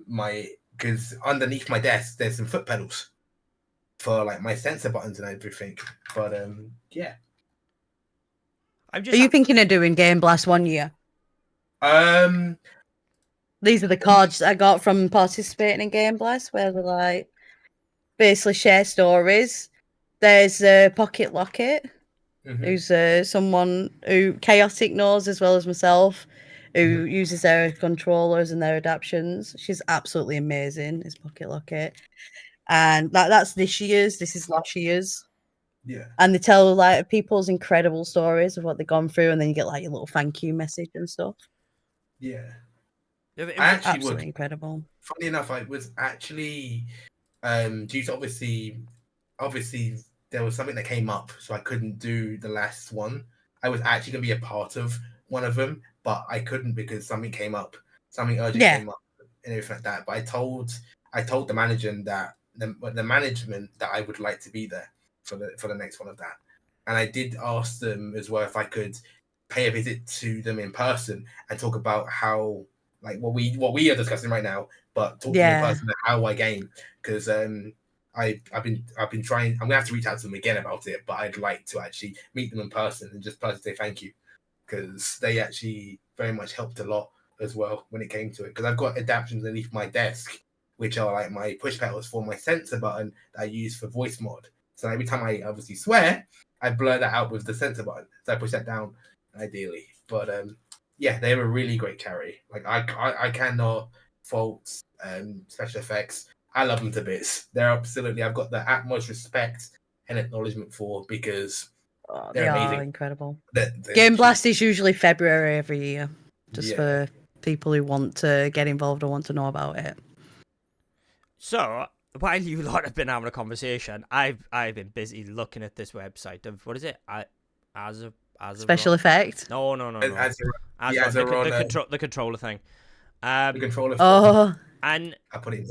my because underneath my desk there's some foot pedals for like my sensor buttons and everything. But yeah. I'm Are just. you thinking of doing Game Blast one year? Um These are the cards I got from participating in Game Blast, where they like basically share stories. There's Pocket Locket, who's someone who Chaotic knows as well as myself, who uses their controllers and their adaptions. She's absolutely amazing, is Pocket Locket. And that's this year's, this is last year's. Yeah. And they tell like people's incredible stories of what they've gone through, and then you get like your little thank you message and stuff. Yeah. It I actually Absolutely would. incredible. Funny enough, I was actually due to obviously there was something that came up, so I couldn't do the last one. I was actually gonna be a part of one of them, but I couldn't because something came up, something urgent came up, and everything like that. But I told the manager that the management that I would like to be there for the next one of that, and I did ask them as well if I could pay a visit to them in person and talk about how like what we are discussing right now, but talk to them in person about how I game, because I've been trying. I'm gonna have to reach out to them again about it, but I'd like to actually meet them in person and just personally say thank you, because they actually very much helped a lot as well when it came to it. Because I've got adaptations underneath my desk, which are like my push pedals for my sensor button that I use for voice mod. So every time I obviously swear, I blur that out with the sensor button. So I push that down ideally. But yeah, they have a really great carry. Like I cannot fault special effects. I love them to bits. They're absolutely, I've got the utmost respect and acknowledgement for, because They they're amazing. are incredible. They're Game Blast is usually February every year, just for people who want to get involved or want to know about it. So while you lot have been having a conversation, I've been busy looking at this website of what is it? As Special effect. No. The controller thing. The controller. Oh. And I put it in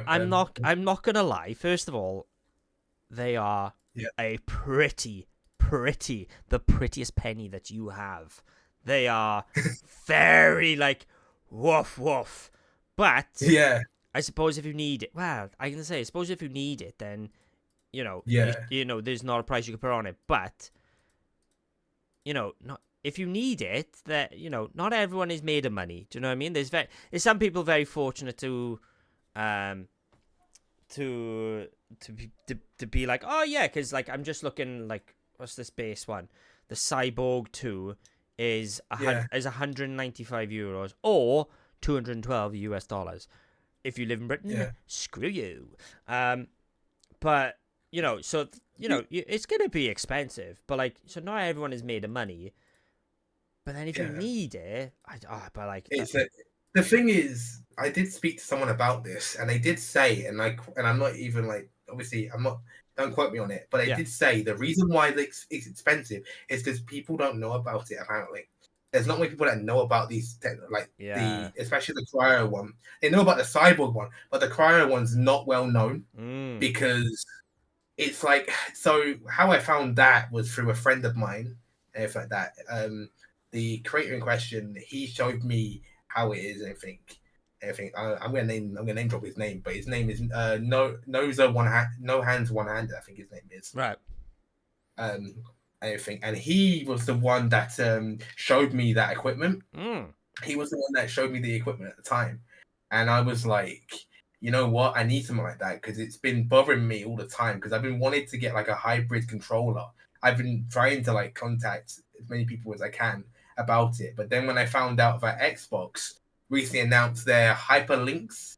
I'm not gonna lie. First of all, they are a the prettiest penny that you have. They are very like woof woof. But I suppose if you need it, well, I can say, I suppose if you need it, then you know, there's not a price you can put on it. But not if you need it, that not everyone is made of money. Do you know what I mean? There's some people very fortunate to to be like, oh yeah, because like I'm just looking like, what's this base one? The Cyborg 2 is Yeah. 195 euros or 212 US dollars. If you live in Britain, Yeah. screw you. But so it's gonna be expensive. But like, so not everyone is made of money. But then if you Yeah. need it, but like, The thing is, I did speak to someone about this, and they did say, and I'm not even like, obviously, I'm not. Don't quote me on it, but they Yeah. did say the reason why it's expensive is because people don't know about it. Apparently, there's not many people that know about these, Yeah. especially the cryo one. They know about the cyborg one, but the cryo one's not well known Mm. because it's like, so how I found that was through a friend of mine, and if like that. The creator in question, he showed me how it is. Everything. I'm gonna name drop his name, but his name is Noza one hand, no hands one hand. I think his name is Right. Everything, and he was the one that showed me that equipment. Mm. He was the one that showed me the equipment at the time, and I was like, you know what, I need something like that because it's been bothering me all the time because I've been wanting to get like a hybrid controller. I've been trying to like contact as many people as I can about it, but then when I found out that Xbox recently announced their hyperlinks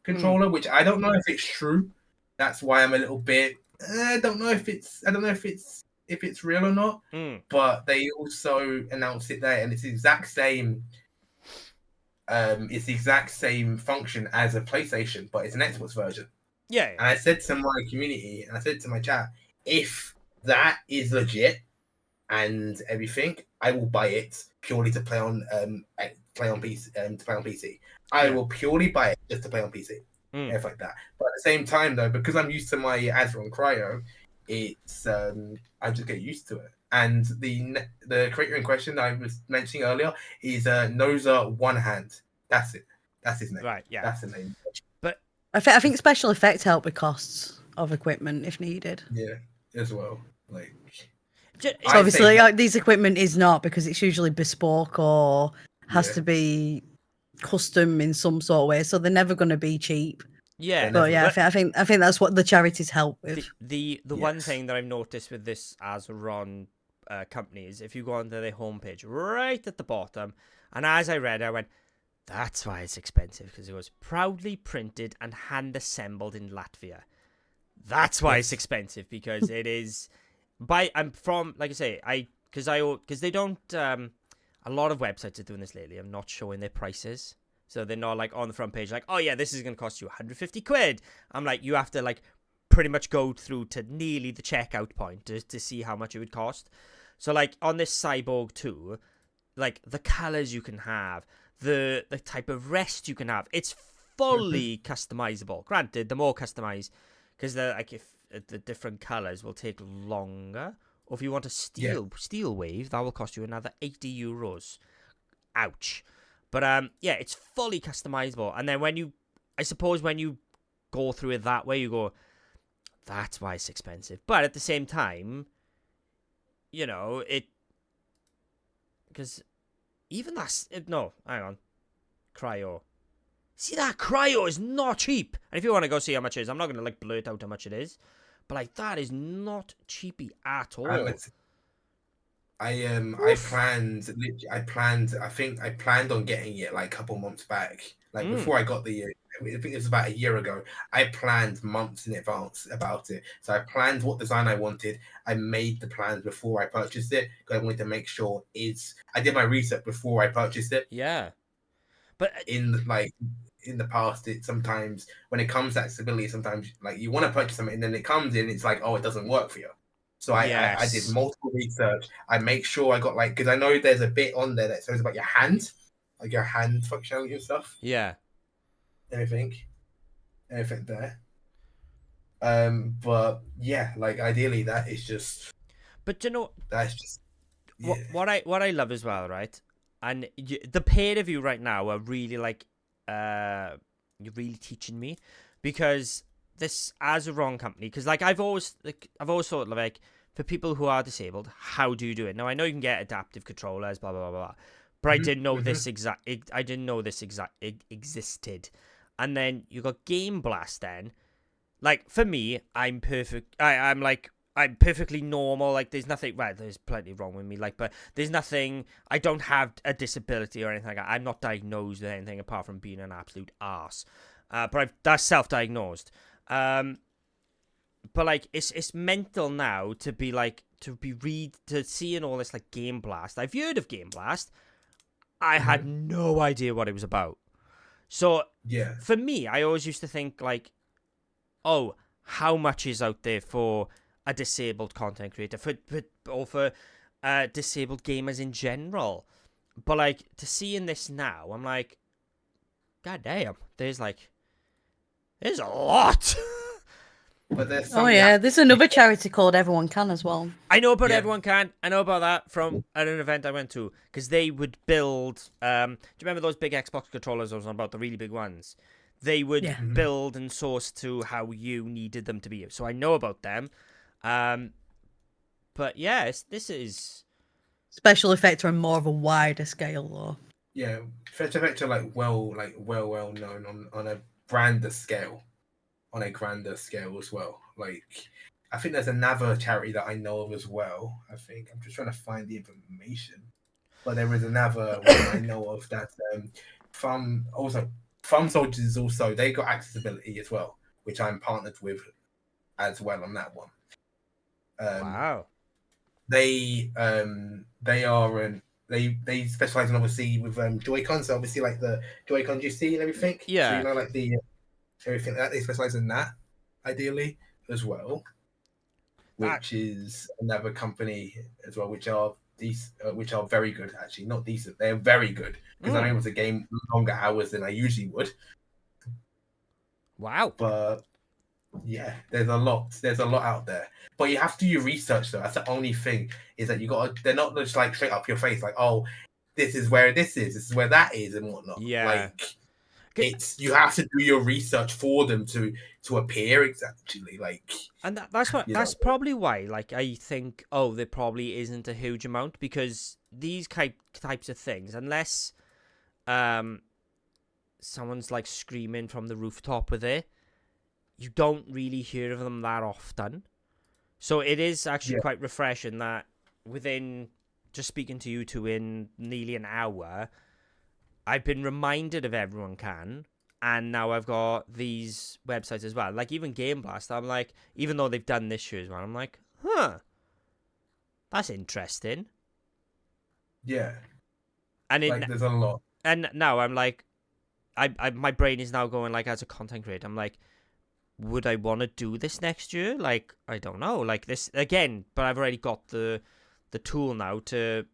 controller, which I don't know if it's true. That's why I'm a little bit. I don't know if it's real or not. Mm. But they also announced it there, and it's the exact same. It's the exact same function as a PlayStation, but it's an Xbox version. Yeah. And I said to my community, and I said to my chat, if that is legit and everything, I will buy it purely to play on PC. To play on PC, I will purely buy it just to play on PC, stuff like that. But at the same time, though, because I'm used to my Azeron Cryo, it's I just get used to it. And the creator in question that I was mentioning earlier is Noza One Hand. That's it. That's his name. Right. Yeah. That's the name. But I think special effects help with costs of equipment if needed. Yeah, as well. Like, So I obviously, say- these equipment is not because it's usually bespoke or has Yeah. to be custom in some sort of way. So they're never going to be cheap. yeah. They're But yeah, I think that's what the charities help with. The one Yes. thing that I've noticed with this Azeron company is if you go onto their homepage, right at the bottom, and as I read, I went, that's why it's expensive, because it was proudly printed and hand assembled in Latvia. That's why it's expensive, because it is I'm from, like I say, because they don't a lot of websites are doing this lately. I'm not showing their prices. So they're not like on the front page like, oh yeah, this is going to cost you 150 quid. I'm like, you have to like pretty much go through to nearly the checkout point to see how much it would cost. So like on this Cyborg 2, like the colors you can have, the type of rest you can have, it's fully customizable. Granted, the more customized, because like if the different colors will take longer, or if you want a steel wave, that will cost you another 80 euros. Ouch. But yeah, it's fully customizable. And then when you go through it that way, you go, that's why it's expensive. But at the same time, because even no, hang on, cryo. See, that cryo is not cheap. And if you want to go see how much it is, I'm not going to like blurt out how much it is, but like that is not cheapy at all. I planned on getting it like a couple months back. Like before I got I think it was about a year ago. I planned months in advance about it. So I planned what design I wanted. I made the plans before I purchased it because I wanted to make sure I did my research before I purchased it. Yeah. But in the past, it sometimes when it comes to accessibility, sometimes like you want to purchase something and then it comes in, it's like, oh, it doesn't work for you. So I did multiple research. I make sure I got like, because I know there's a bit on there that says about your hand, like your hand functionality and stuff. Yeah. Everything there. But yeah, like ideally that is just. But that's just. Yeah. What I love as well, right? And the pair of you right now are really like, you're really teaching me, because this as a wrong company, because like I've always thought like for people who are disabled, how do you do it? Now I know you can get adaptive controllers, blah blah blah blah, but I didn't know this existed. And then you got Game Blast. Then, like for me, I'm perfect. I'm perfectly normal. Like there's nothing. Well, there's plenty wrong with me. Like, but there's nothing. I don't have a disability or anything like that. I'm not diagnosed with anything apart from being an absolute arse. But that's self-diagnosed. But like it's mental now to be like to seeing all this like Game Blast. I've heard of Game Blast. I had no idea what it was about. So Yeah. for me, I always used to think like, oh, how much is out there for a disabled content creator or for disabled gamers in general? But like to seeing this now, I'm like, god damn, there's a lot. But there's Oh yeah, there's another charity called Everyone Can as well. I know about Yeah. Everyone Can. I know about that from an event I went to because they would build. Do you remember those big Xbox controllers I was on about, the really big ones? They would Yeah. build and source to how you needed them to be. So I know about them. But yes, this is Special effects are on more of a wider scale, though. Yeah, Fetch Effect are well known on a grander scale, as well. Like, I think there's another charity that I know of as well. I think I'm just trying to find the information, but there is another one I know of that Farm Soldiers also they got accessibility as well, which I'm partnered with as well on that one. wow. They specialize in obviously with Joy-Con, so obviously like the Joy-Con you see and everything. Yeah. So you know like the everything that they specialize in that ideally as well, which is another company as well, which are these which are very good actually, not decent. They're very good because I'm able to game longer hours than I usually would. Wow. But yeah, there's a lot out there, but you have to do your research though. That's the only thing is that they're not just like straight up your face like, oh, this is where this is where that is and whatnot. Yeah. Like you have to do your research for them to appear exactly like. And that's probably why, like, I think, oh, there probably isn't a huge amount because these types of things, unless someone's like screaming from the rooftop with it, you don't really hear of them that often. So it is actually quite refreshing that within just speaking to you two in nearly an hour, I've been reminded of Everyone Can, and now I've got these websites as well. Like even Game Blast, I'm like, even though they've done this year as well, I'm like, huh, that's interesting. Yeah, and there's a lot. And now I'm like, I my brain is now going like, as a content creator, I'm like, would I want to do this next year? Like, I don't know, like this again, but I've already got the tool now to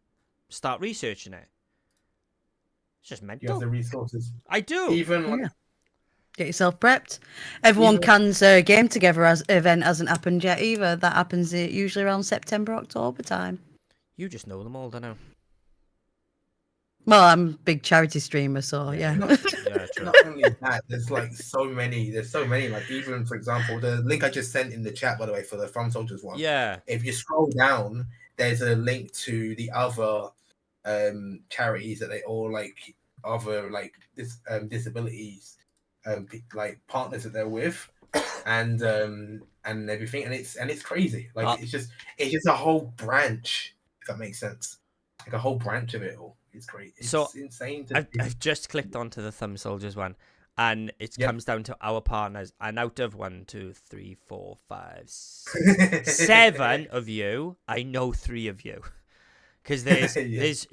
start researching it. It's just mental. You have the resources. I do. Even get yourself prepped. Everyone Can's game together event hasn't happened yet either. That happens usually around September, October time. You just know them all, don't you? Well, I'm a big charity streamer, so yeah. True. Not only that, there's so many. Like even for example, the link I just sent in the chat, by the way, for the Farm Soldiers one. Yeah. If you scroll down, there's a link to the other charities that they all like other like disabilities like partners that they're with and everything, and it's crazy. Like it's just a whole branch, if that makes sense. Like a whole branch of it all. It's great. It's insane. I've just clicked onto the Thumb Soldiers one, and it comes down to our partners. And out of 1, 2, 3, 4, 5, 6, 7 of you, I know 3 of you, because there's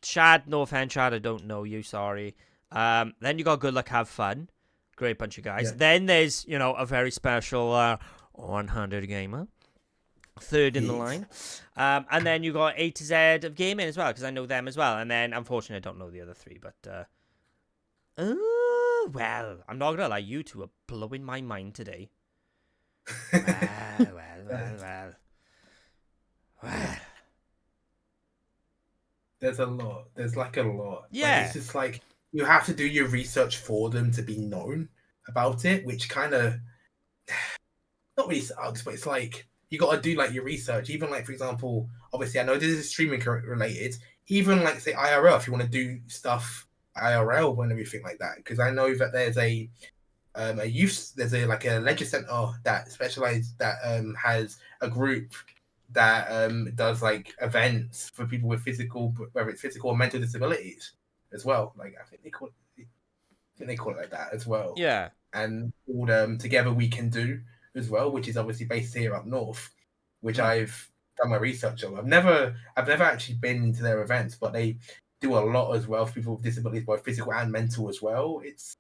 Shad. No offense, Shad. I don't know you. Sorry. Then you got Good Luck, Have Fun. Great bunch of guys. Yeah. Then there's a very special 100 gamer. Third in the line. And then you got A to Z of gaming as well, because I know them as well. And then, unfortunately, I don't know the other 3, but well, I'm not gonna lie, you two are blowing my mind today. Well. There's a lot. There's like a lot. Yeah. Like, it's just like you have to do your research for them to be known about it, which kind of not really sucks, but it's like you got to do like your research. Even like, for example, obviously I know this is streaming related. Even like say IRL, if you want to do stuff IRL and everything like that, because I know that there's a youth, there's a like a leisure center that has a group that does like events for people with physical, whether it's physical or mental disabilities as well. Like I think they call it like that as well. Yeah. And called Together We Can Do as well, which is obviously based here up north, which I've done my research on. I've never actually been to their events, but they do a lot as well for people with disabilities, both physical and mental as well. It's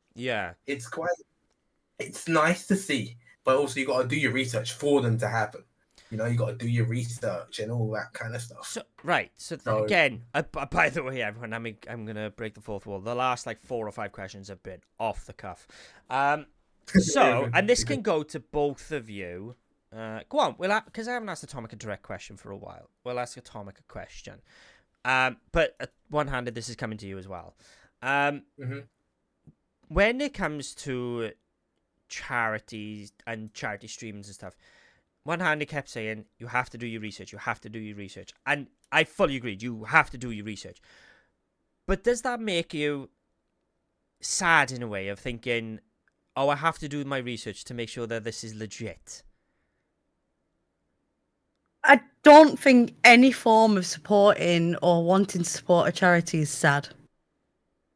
nice to see, but also you got to do your research for them to happen. You know, you got to do your research and all that kind of stuff. So right. So again, by the way, everyone, I'm gonna break the fourth wall. The last like 4 or 5 questions have been off the cuff. So, and this can go to both of you. Go on, because I haven't asked Atomic a direct question for a while. We'll ask Atomic a question. But one-handed, this is coming to you as well. When it comes to charities and charity streams and stuff, one-handed kept saying, you have to do your research, you have to do your research. And I fully agreed, you have to do your research. But does that make you sad in a way of thinking, oh, I have to do my research to make sure that this is legit? I don't think any form of supporting or wanting to support a charity is sad.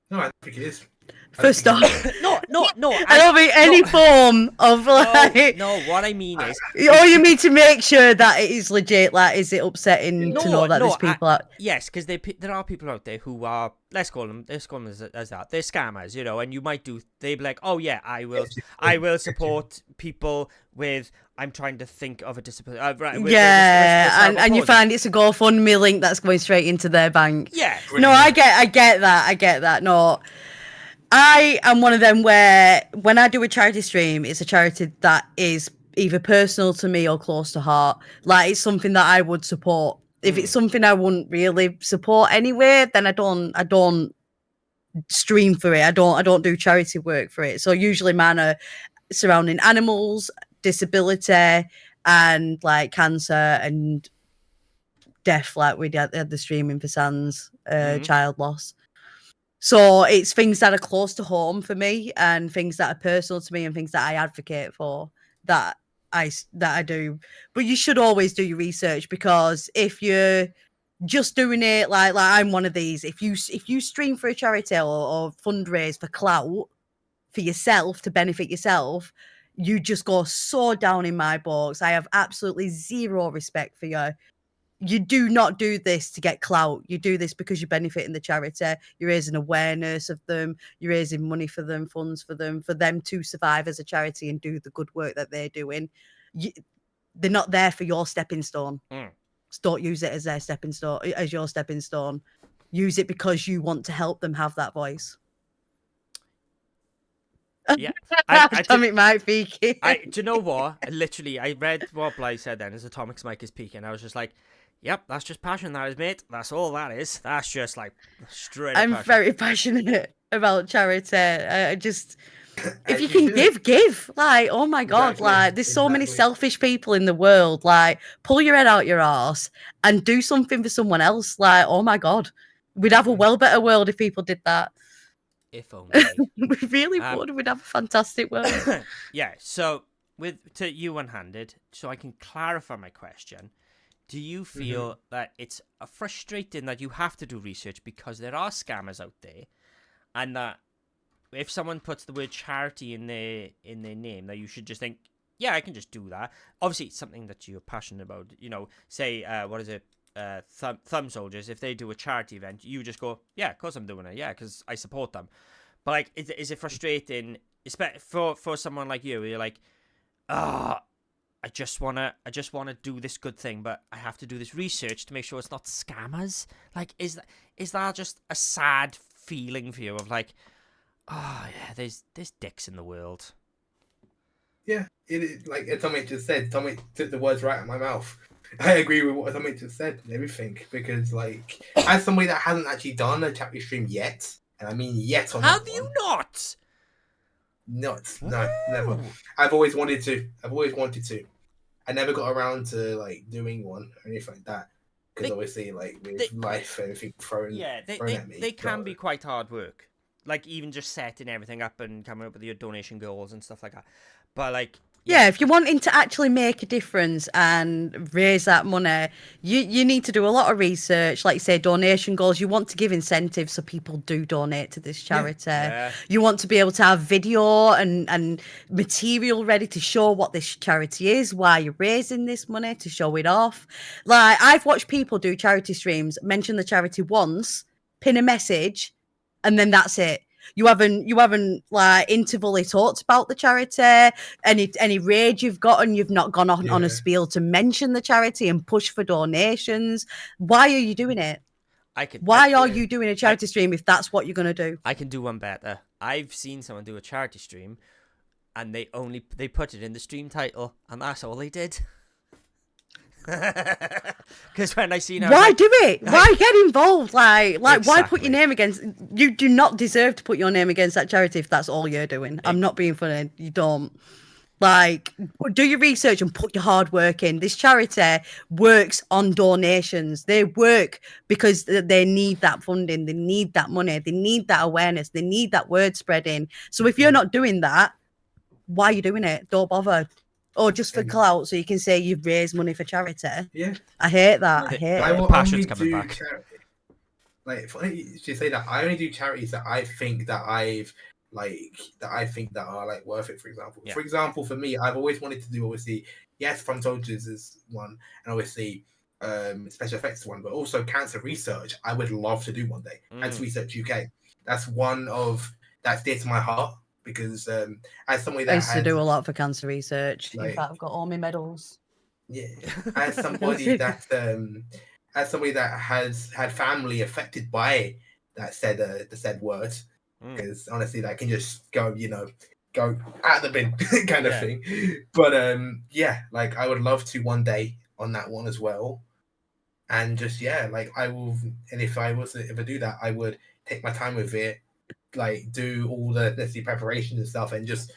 No, I don't think it is. First off, no. I don't think any form of like. No, what I mean is. Or you mean to make sure that it is legit? Like, is it upsetting to know that there's people out? Yes, because there are people out there who are, let's call them as that. They're scammers, you know, and you might they'd be like, oh yeah, I will support people with. I'm trying to think of a disability. And you find it's a GoFundMe link that's going straight into their bank. Yeah. No, I get that. No. I am one of them where when I do a charity stream, it's a charity that is either personal to me or close to heart. Like, it's something that I would support. If it's something I wouldn't really support anyway, then I don't stream for it. I don't do charity work for it. So usually mine are surrounding animals, disability, and like cancer and death. Like we had the streaming for Sans child loss. So it's things that are close to home for me and things that are personal to me and things that I advocate for that I do. But you should always do your research, because if you're just doing it like I'm one of these, if you stream for a charity or fundraise for clout for yourself to benefit yourself, you just go so down in my books. I have absolutely zero respect for you. You do not do this to get clout. You do this because you're benefiting the charity. You're raising awareness of them. You're raising money for them, funds for them to survive as a charity and do the good work that they're doing. They're not there for your stepping stone. So don't use it as their stepping stone, as your stepping stone. Use it because you want to help them have that voice. Yeah, Atomic mic peaking. Do you know what? I read what Bly said then as Atomic's mic is peaking. I was just like, yep, that's just passion, that is, mate. That's all that is. That's just like straight up I'm passion. very passionate about charity. I just, if you can give. Like, oh my God, Exactly. like, there's so many selfish people in the world. Like, pull your head out your arse and do something for someone else. Like, oh my God, we'd have a well better world if people did that. If only. We really would. We'd have a fantastic world. Yeah, so to you one-handed, so I can clarify my question. Do you feel that it's frustrating that you have to do research because there are scammers out there, and that if someone puts the word charity in their name, that you should just think, yeah, I can just do that? Obviously, it's something that you're passionate about. You know, say, what is it? Thumb Soldiers, if they do a charity event, you just go, yeah, of course I'm doing it, yeah, because I support them. But like, is it frustrating, for someone like you? You're like, I just wanna do this good thing, but I have to do this research to make sure it's not scammers. Like, is that just a sad feeling for you of like, oh yeah, there's dicks in the world? Yeah, it is, like Tommy just said. Tommy took the words right out of my mouth. I agree with what Tommy just said and everything, because like, as somebody that hasn't actually done a charity stream yet, and I mean yet on Have that you one, not? No, never. I've always wanted to. I never got around to like doing one or anything like that because They- obviously like with they- life and everything thrown at me. They can but- be quite hard work. Like even just setting everything up and coming up with your donation goals and stuff like that. But like Yeah, if you're wanting to actually make a difference and raise that money, you need to do a lot of research, like you say, donation goals. You want to give incentives so people do donate to this charity. Yeah. You want to be able to have video and material ready to show what this charity is, why you're raising this money, to show it off. Like I've watched people do charity streams, mention the charity once, pin a message, and then that's it. You haven't like intervally talked about the charity, any rage you've got, and you've not gone on a Yeah. spiel to mention the charity and push for donations. Why are you doing it? Why are you doing a charity stream if that's what you're gonna do? I can do one better. I've seen someone do a charity stream, and they put it in the stream title, and that's all they did. Because when I seen her, Why do it? Why get involved? Like why put Exactly. your name against? You do not deserve to put your name against that charity if that's all you're doing. I'm not being funny. You don't. Like, do your research and put your hard work in. This charity works on donations. They work because they need that funding. They need that money. They need that awareness. They need that word spreading. So if you're not doing that, why are you doing it? Don't bother. Or just for clout, so you can say you've raised money for charity. Yeah. I hate that. I The- hate I it. will passion's only coming do back. like funny you should say that. I only do charities that I think that I think that are like worth it. For example, Yeah. for me, I've always wanted to do obviously Front Soldiers is one, and obviously special effects is one, but also cancer research. I would love to do one day. Cancer Research UK. That's that's dear to my heart because as somebody I that used to has do a lot for cancer research. In like- fact, I've got all my medals. yeah, as somebody that has had family affected by that said the said word, because honestly that can just go go out the bin kind of Yeah. thing. But yeah, like I would love to one day on that one as well, and just like I will. And if I do that, I would take my time with it, like do all the necessary preparations and stuff, and just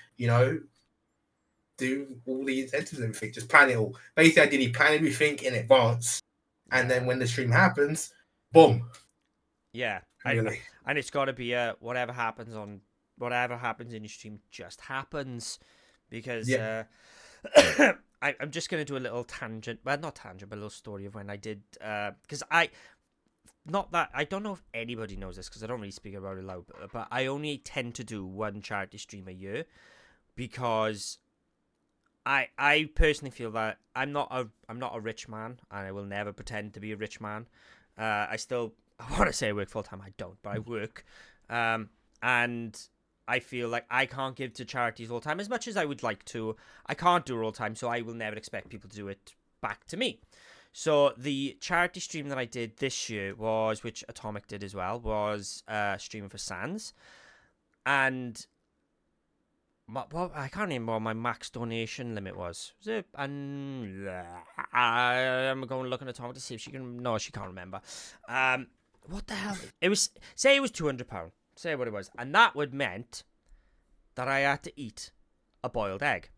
do all the incentives and everything. Just plan it all. Basically, I did plan everything in advance, and then when the stream happens, boom. Yeah, Really. and it's got to be whatever happens in your stream just happens, because I'm just gonna do a little tangent. Well, not tangent, but a little story of when I did. Because I don't know if anybody knows this because I don't really speak about it loud, but I only tend to do one charity stream a year because I personally feel that I'm not a rich man, and I will never pretend to be a rich man. I want to say I work full time. I don't, but I work. And I feel like I can't give to charities all the time as much as I would like to. I can't do it all the time, so I will never expect people to do it back to me. So the charity stream that I did this year which Atomic did as well, was streaming for Sans. And I can't remember what my max donation limit was. Was it? And I'm going to look at Atomic to see if she can. No, she can't remember. What the hell? It was £200. Say what it was, and that would meant that I had to eat a boiled egg.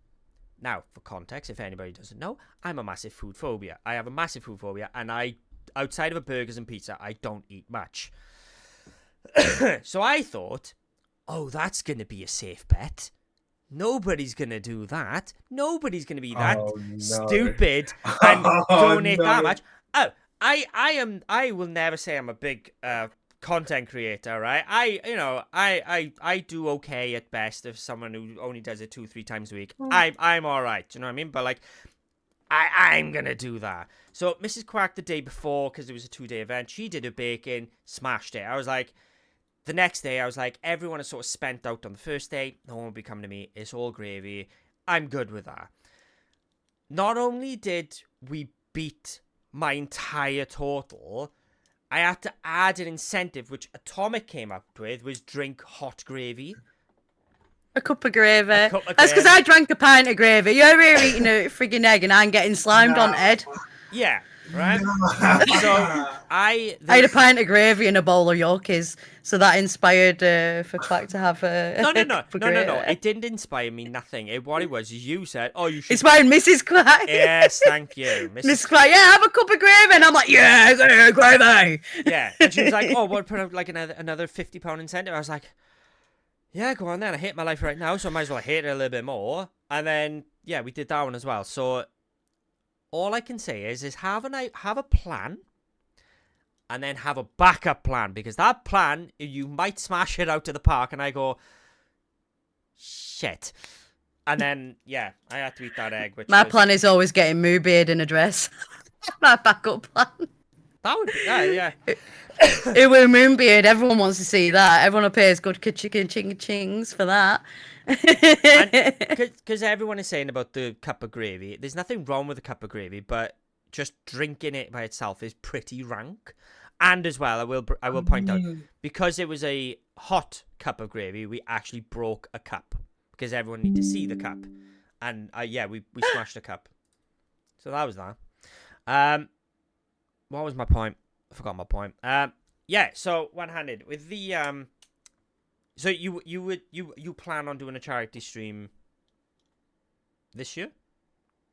Now, for context, if anybody doesn't know, I'm a massive food phobia. I have a massive food phobia, and outside of a burgers and pizza, I don't eat much. So I thought, oh, that's going to be a safe bet. Nobody's going to do that. Nobody's going to be that stupid and donate that much. Oh, I will never say I'm a big content creator, right? I do okay at best if someone who only does it 2-3 times a week. I'm all right, you know what I mean? But like, I'm gonna do that. So Mrs. Quack the day before, because it was a 2-day event, she did a baking, smashed it. I was like, the next day I was like, everyone is sort of spent out on the first day. No one will be coming to me. It's all gravy. I'm good with that. Not only did we beat my entire total, I had to add an incentive, which Atomic came up with, was drink hot gravy. A cup of gravy. That's That's because I drank a pint of gravy. You're here eating a frigging egg and I'm getting slimed on, Ed. Yeah. right? No. So I had a pint of gravy and a bowl of Yorkies, so that inspired for Quack to have a no. cup of gravy. It didn't inspire me nothing. What it was is you said, "Oh, you should." Inspired Mrs. Quack. Yes, thank you, Mrs. Quack, yeah, have a cup of gravy, and I'm like, yeah, gravy. Yeah, and she was like, "Oh, we'll put up like another £50 incentive." I was like, "Yeah, go on then. I hate my life right now, so I might as well hate it a little bit more." And then yeah, we did that one as well. So all I can say is have a plan, and then have a backup plan, because that plan you might smash it out to the park, and I go, shit. And then yeah, I had to eat that egg. Which My was, plan is always getting Moo Beard in a dress. My backup plan. that would be yeah. It with Moonbeard, everyone wants to see that. Everyone pays good chicken chings for that. Because everyone is saying about the cup of gravy. There's nothing wrong with a cup of gravy, but just drinking it by itself is pretty rank. And as well, I will point out, because it was a hot cup of gravy, we actually broke a cup because everyone needed to see the cup, and yeah, we smashed a cup. So that was that. What was my point? I forgot my point. Yeah. So one-handed with the So you plan on doing a charity stream this year?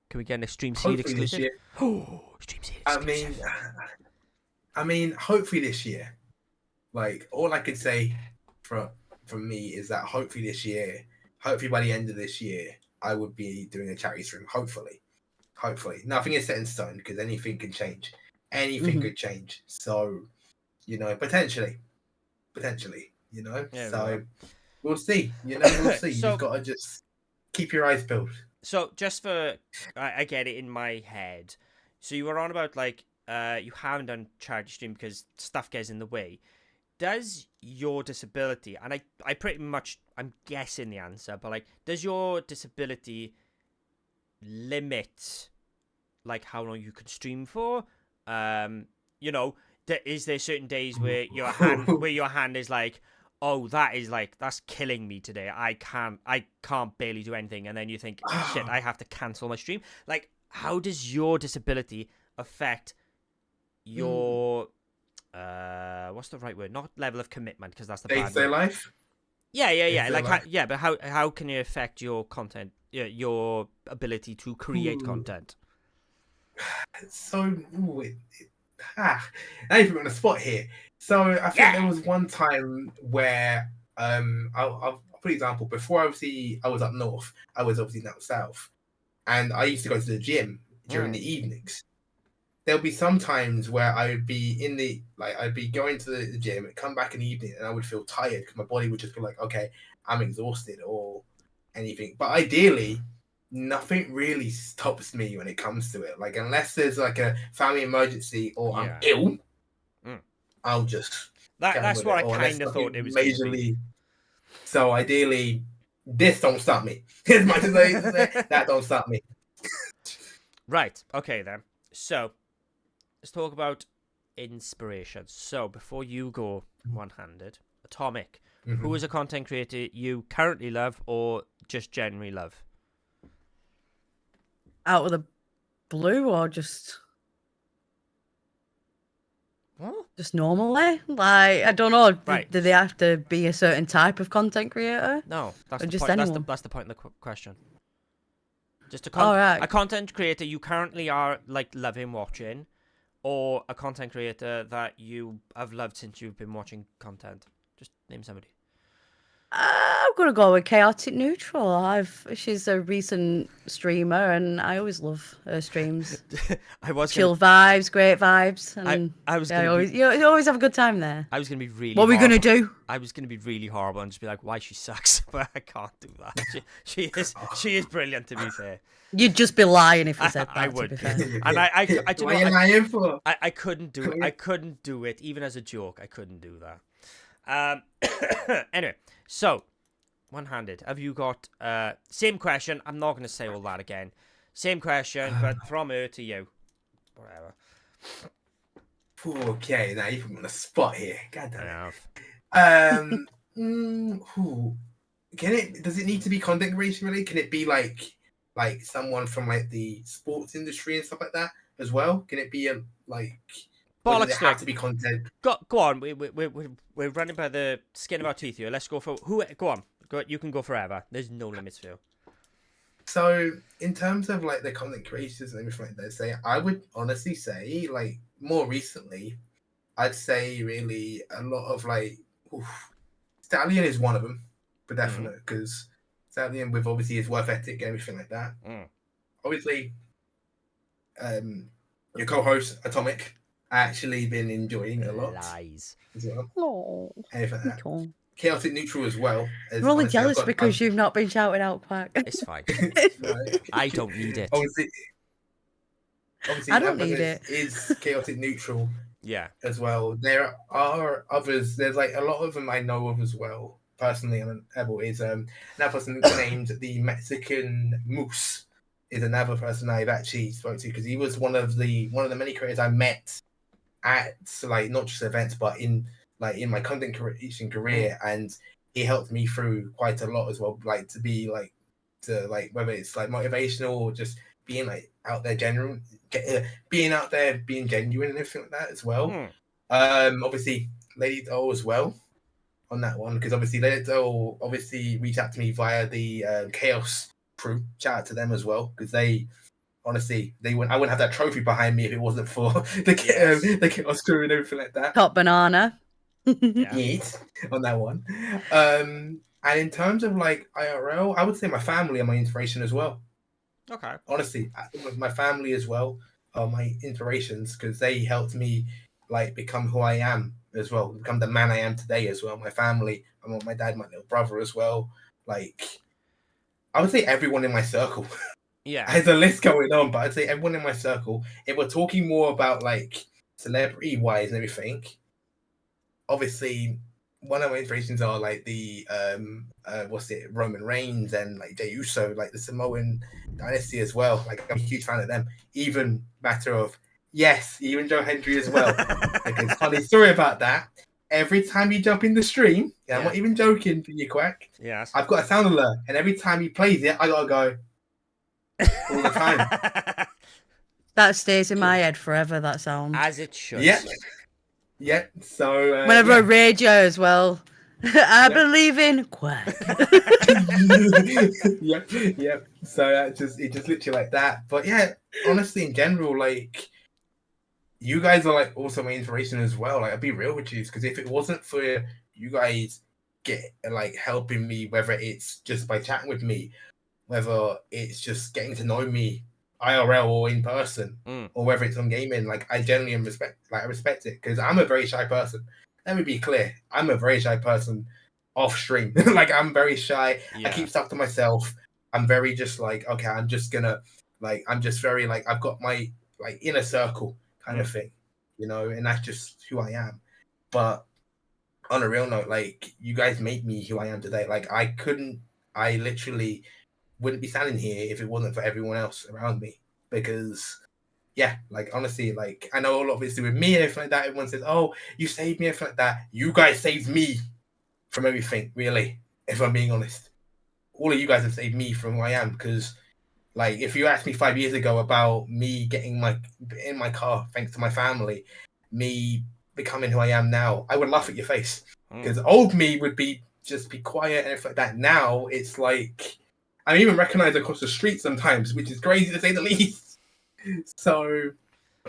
Can we get an Extreme Seed Hopefully this exclusive? year. Oh, Extreme Seed exclusive. I mean, hopefully this year. Like, all I could say from me is that hopefully this year, hopefully by the end of this year, I would be doing a charity stream. Hopefully. Nothing is set in stone because anything can change. Anything could change. So, potentially, Yeah, so we'll see. We'll see. So- You've got to just keep your eyes peeled. So just for I get it in my head. So you were on about like you haven't done charity stream because stuff gets in the way. Does your disability, and I pretty much, I'm guessing the answer, but like, does your disability limit like how long you can stream for? Is there certain days where your hand is like, oh, that's killing me today. I can't barely do anything, and then you think, shit, I have to cancel my stream. Like, how does your disability affect your what's the right word? Not level of commitment, because that's the bad Day-to-day word. life. Yeah. Day-to-day Like, life. but how can it affect your content? Your ability to create content. So, now you put me on the spot here. So I think there was one time where I'll for example, before obviously I was up north, I was obviously down south, and I used to go to the gym during the evenings. There'll be some times where I would be I'd be going to the gym, come back in the evening, and I would feel tired because my body would just be like, okay, I'm exhausted or anything. But ideally, nothing really stops me when it comes to it. Like, unless there's like a family emergency or I'm ill, I'll just That's what I kind of thought it was going to be. So ideally, this don't stop me. As much as I say, that don't stop me. Right. Okay then. So let's talk about inspiration. So before you go one-handed, Atomic, who is a content creator you currently love or just generally love? Out of the blue, or just What? just normally? Like, I don't know. Right. Do they have to be a certain type of content creator? No, that's Or the just point. anyone? That's the point of the question. Just Right. a content creator you currently are like loving watching, or a content creator that you have loved since you've been watching content. Just name somebody. I'm gonna go with Chaotic Neutral. She's a recent streamer, and I always love her streams. I was Chill vibes, great vibes, and I was yeah, gonna you always have a good time there. I was gonna be really. What are we gonna do? I was gonna be really horrible and just be like, "Why she sucks," but I can't do that. She is brilliant, to be fair. You'd just be lying if you said that. I to would, be fair. and I do What you are know, you lying for? I couldn't do it. I couldn't do it even as a joke. I couldn't do that. Anyway, so one-handed. Have you got same question? I'm not gonna say all that again. Same question, but from her to you. Whatever. Okay, now you put me on the spot here. God I damn have. it. Does it need to be content creation related? Can it be like someone from like the sports industry and stuff like that? as well? Can it be or does Bollocks it to have it. to be content? Go on. We're running by the skin of our teeth here. Let's go for who. Go on. Go. You can go forever. There's no limits for you. So in terms of like the content creators and everything like that, say I would honestly say like more recently, I'd say really a lot of like Stallion is one of them for definite because Stallion with obviously his work ethic and everything like that. Obviously, your co-host Atomic, I actually been enjoying a lot Lies. as well. Oh, Anything like that. cool. Chaotic Neutral as well. As I'm only honestly, jealous because you've not been shouting out Quack. It's fine. I don't need it. Obviously, I don't need it. Is Chaotic Neutral Yeah. as well. There are others. There's like a lot of them I know of as well. Personally, and Ebel is another person named the Mexican Moose is another person I've actually spoke to because he was one of the many creators I met at like not just events but in my content creation career, and he helped me through quite a lot as well. Like to whether it's like motivational or just being like out there being out there being genuine and everything like that as well. Obviously Lady Doll as well on that one because obviously Lady Doll obviously reached out to me via the Chaos crew. Shout out to them as well because they honestly I wouldn't have that trophy behind me if it wasn't for the Chaos crew and everything like that. Top banana. Yes, on that one. And in terms of like IRL, I would say my family are my inspiration as well. Okay. Honestly, my family as well are my inspirations because they helped me like become who I am as well, become the man I am today as well. My family, my dad, my little brother as well. Like, I would say everyone in my circle. Yeah. There's a list going on, but I'd say everyone in my circle. If we're talking more about like celebrity wise and everything, obviously one of my inspirations are like the Roman Reigns and like Jey Uso, like the Samoan dynasty as well. Like I'm a huge fan of them. Even matter of even Joe Hendry as well. Because funny story about that. Every time you jump in the stream, I'm not even joking for you, Quack. Yes. I've got a sound alert, and every time he plays it, I gotta go all the time. That stays in my head forever. That sound. As it should. Yeah. So Whenever I radio as well, I believe in Quack. Yep. So it just literally like that. But yeah, honestly, in general, like you guys are like also my inspiration as well. Like I'll be real with you, because if it wasn't for you guys helping me, whether it's just by chatting with me, whether it's just getting to know me IRL or in person, or whether it's on gaming, like I genuinely I respect it because I'm a very shy person. Let me be clear, I'm a very shy person off stream. Like I'm very shy. I keep stuff to myself. I'm very just like, okay, I'm just gonna I'm just very I've got my inner circle kind of thing, and that's just who I am. But on a real note, you guys made me who I am today. I literally wouldn't be standing here if it wasn't for everyone else around me. Because honestly, I know a lot of it's with me and everything like that. Everyone says, oh, you saved me, everything like that. You guys saved me from everything, really, if I'm being honest. All of you guys have saved me from who I am, because if you asked me 5 years ago about me getting in my car thanks to my family, me becoming who I am now, I would laugh at your face. Because old me would just be quiet and everything like that. Now it's I'm even recognized across the street sometimes, which is crazy to say the least. So,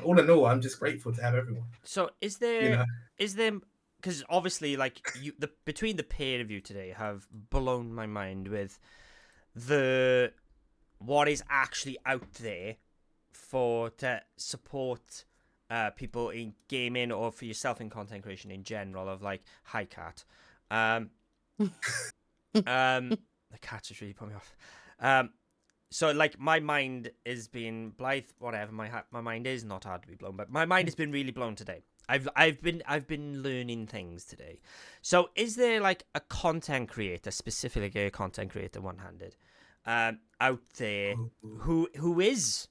all in all, I'm just grateful to have everyone. So, is there, because obviously, between the pair of you today have blown my mind with what is actually out there to support people in gaming, or for yourself in content creation in general, of hi cat. The cat just really put me off. So my mind is being blithe, whatever. My mind is not hard to be blown, but my mind has been really blown today. I've been learning things today. So is there a content creator, specifically a content creator, one-handed, out there who is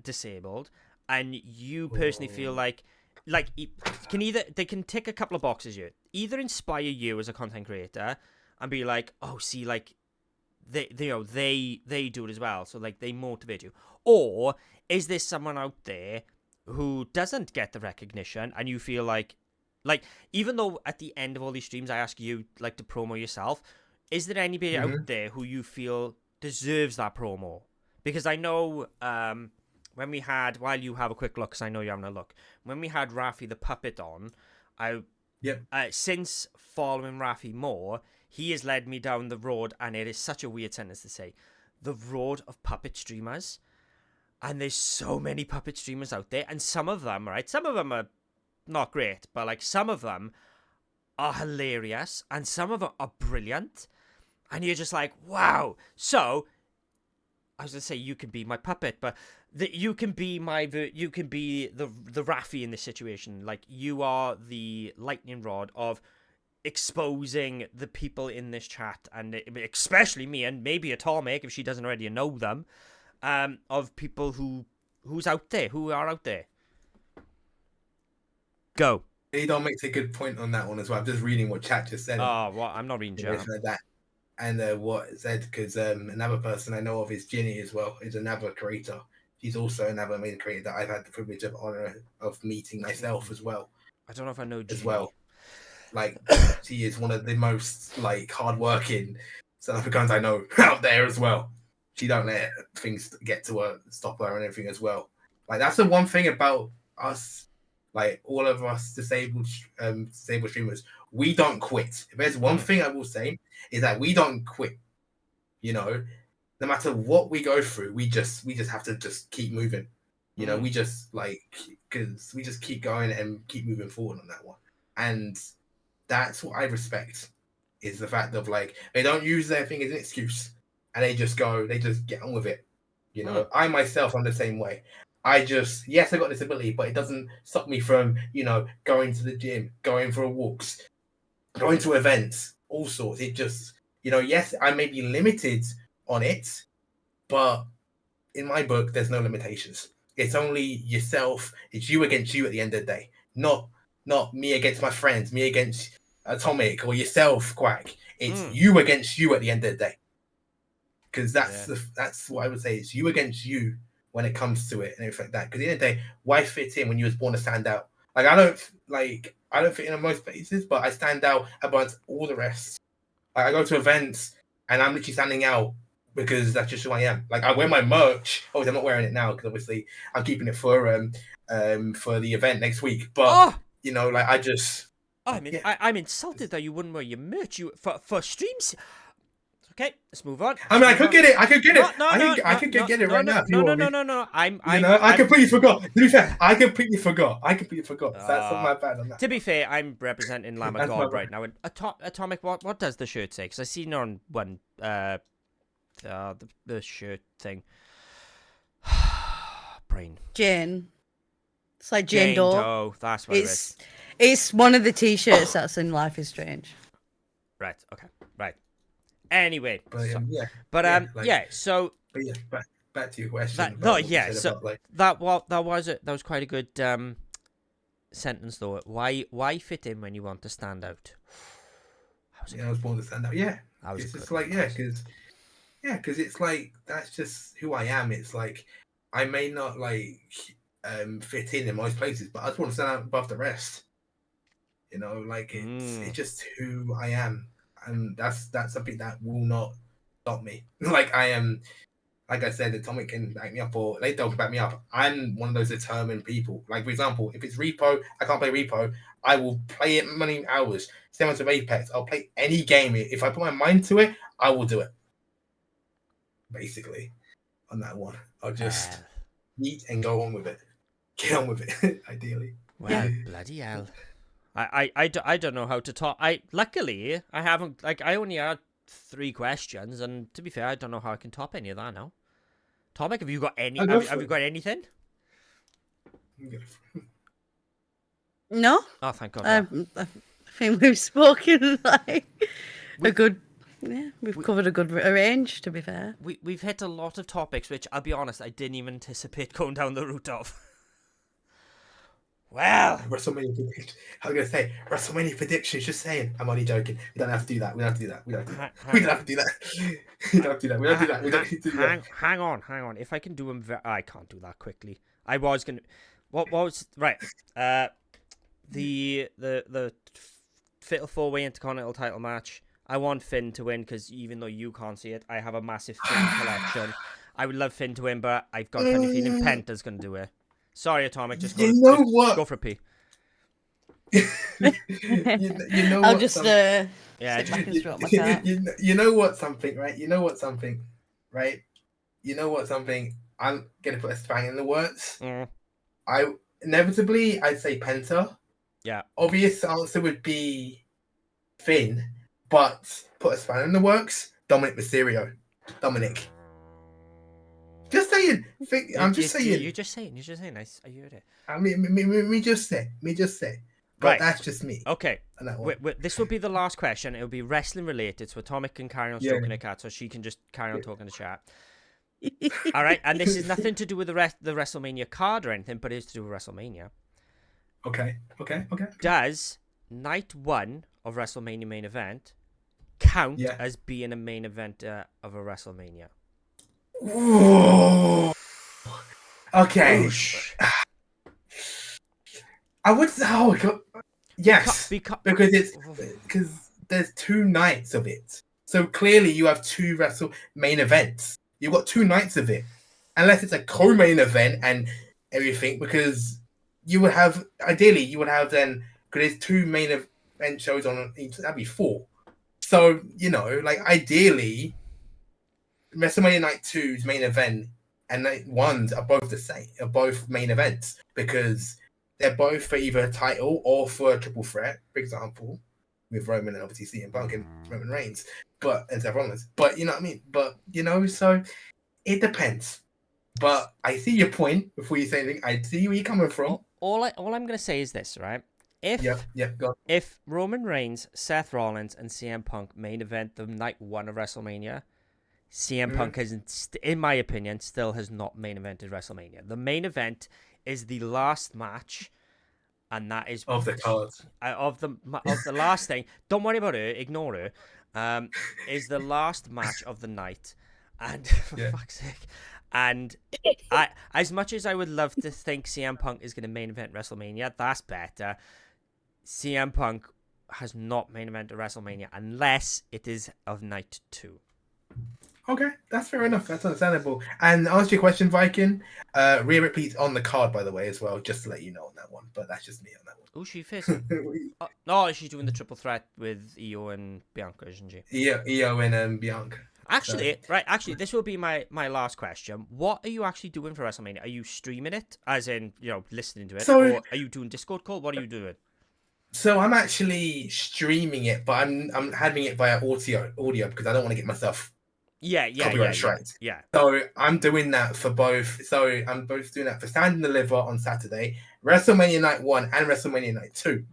disabled, and you personally feel they can tick a couple of boxes here, either inspire you as a content creator and be oh, see, they do it as well. So like they motivate you. Or is there someone out there who doesn't get the recognition and you feel like even though at the end of all these streams I ask you like to promo yourself, is there anybody out there who you feel deserves that promo? Because I know when we had, while you have a quick look, because I know you're having a look, when we had Rafi the puppet on, since following Rafi more, he has led me down the road, and it is such a weird sentence to say, the road of puppet streamers. And there's so many puppet streamers out there, and some of them are not great, but like some of them are hilarious, and some of them are brilliant, and you're just like, wow. So I was gonna say you can be my puppet, but you can be the Rafi in this situation. Like you are the lightning rod of exposing the people in this chat, and especially me, and maybe Atomic if she doesn't already know them, of people who are out there. Go. Adon makes a good point on that one as well. I'm just reading what chat just said. Oh, well, I'm not reading chat. Like that. And what it said, because another person I know of is Ginny as well, is another creator. She's also another main creator that I've had the privilege of honor of meeting myself as well. I don't know if I know Ginny. As well. Like, she is one of the most, like, hardworking South Africans I know out there as well. She don't let things get to her, stop her and everything as well. Like, that's the one thing about us, like, all of us disabled streamers, we don't quit. If there's one thing I will say, is that we don't quit. You know, no matter what we go through, we just have to just keep moving. You know, we just because we just keep going and keep moving forward on that one. And that's what I respect, is the fact of like they don't use their thing as an excuse, and they just get on with it. You know, I myself am the same way. Yes, I got disability, but it doesn't stop me from, you know, going to the gym, going for walks, going to events, all sorts. It just, you know, yes, I may be limited on it, but in my book, there's no limitations. It's only yourself. It's you against you at the end of the day. Not me against my friends, me against Atomic or yourself, Quack. It's you against you at the end of the day. Because that's what I would say. It's you against you when it comes to it and everything like that. Because at the end of the day, why fit in when you was born to stand out? Like I don't fit in most places, but I stand out amongst all the rest. Like I go to events and I'm literally standing out because that's just who I am. Like I wear my merch. Obviously, I'm not wearing it now because obviously I'm keeping it for the event next week. But you know, like I just. I'm insulted that you wouldn't wear your merch for streams. Okay, let's move on. I mean, I could get it. I could get it right now. No. I completely forgot. To be fair, I completely forgot. So that's not my bad on that. To be fair, I'm representing Lamb of God right now. And Atomic, what does the shirt say? Because I seen it on one the shirt thing. Brain. Jane. It's like Jane Doe. That's what it is. It's one of the t-shirts that's in Life is Strange. Right. Okay. Right. Anyway. So. But yeah, back to your question. That was quite a good sentence though. Why fit in when you want to stand out? I was born to stand out. Yeah. It's just like because it's like that's just who I am. It's like I may not like fit in most places, but I just want to stand out above the rest. You know, like it's just who I am, and that's something that will not stop me. Like I am, like I said, Atomic can back me up, or they don't back me up. I'm one of those determined people. Like for example, if it's Repo, I can't play Repo. I will play it many hours. Same with Apex. I'll play any game. If I put my mind to it, I will do it. Basically, on that one, I'll just eat and go on with it. Get on with it, ideally. Well, bloody hell. I don't know how to talk. Luckily I haven't, like, I only had 3 questions, and to be fair, I don't know how I can top any of that now. Tomic, have you got any? Have you got anything? No. Oh, thank God. I think we've spoken like a good. Yeah, we've covered a good range. To be fair, we've hit a lot of topics, which I'll be honest, I didn't even anticipate going down the route of. Well, WrestleMania predictions. I was gonna say WrestleMania predictions. Just saying. I'm only joking. We don't have to do that. We don't have to do that. We don't have to. We don't have to do that. We don't have to do that. We don't do that. We don't need to do that. hang on. If I can do them, I can't do that quickly. I was gonna. What was right? The Fatal 4-Way Intercontinental title match. I want Finn to win because even though you can't see it, I have a massive Finn collection. I would love Finn to win, but I've got a funny feeling Penta's gonna do it. Sorry, Atomic. Just You know what? Go for a pee. you know I'll what? just Yeah, sit back and You, stroke my cat. you know what? Something, right? You know what? Something, right? You know what? Something. I'm gonna put a spang in the works. I inevitably, I'd say Penta. Yeah. Obvious answer would be Finn, but put a spanner in the works. Dominic Mysterio. Dominic. Just saying. I'm just saying. You're just saying. I heard it. I mean, me just say. But Right. that's just me. Okay. On that one. This will be the last question. It'll be wrestling related, so Atomic can carry on stroking a cat, so she can just carry on talking to chat. All right, and this is nothing to do with the WrestleMania card or anything, but it's to do with WrestleMania. Okay. Does night 1 of WrestleMania main event count as being a main event of a WrestleMania? Ooh. Okay. I would. Oh God. Yes. Because there's 2 nights of it. So clearly you have 2 main events. You've got 2 nights of it, unless it's a co-main event and everything. Because you would have ideally then because there's 2 main event shows on each. That'd be 4. So like ideally, WrestleMania Night 2's main event and Night 1's are both the same. Are both main events because they're both for either a title or for a triple threat. For example, with Roman and obviously CM Punk and Roman Reigns, and Seth Rollins. But you know what I mean. But so it depends. But I see your point. Before you say anything, I see where you're coming from. All I'm gonna say is this, right? If Roman Reigns, Seth Rollins, and CM Punk main event the night 1 of WrestleMania, CM Punk has, in my opinion, still has not main evented WrestleMania. The main event is the last match, and that is of the card of the last thing. Don't worry about her. Ignore her. Is the last match of the night, and for fuck's sake. And I, as much as I would love to think CM Punk is going to main event WrestleMania, that's better. CM Punk has not main evented WrestleMania unless it is of night 2. Okay, that's fair enough. That's understandable. And answer your question, Viking. Rhea Ripley's on the card, by the way, as well. Just to let you know on that one. But that's just me on that one. Oh, she facing? No, she's doing the triple threat with Io and Bianca, isn't she? Io and Bianca. Actually, this will be my last question. What are you actually doing for WrestleMania? Are you streaming it, as in, listening to it? Or are you doing Discord call? What are you doing? So I'm actually streaming it, but I'm having it via audio because I don't want to get myself copyright strikes. Yeah. So I'm doing that for both. So I'm both doing that for Stand and Deliver on Saturday, WrestleMania Night 1 and WrestleMania Night 2,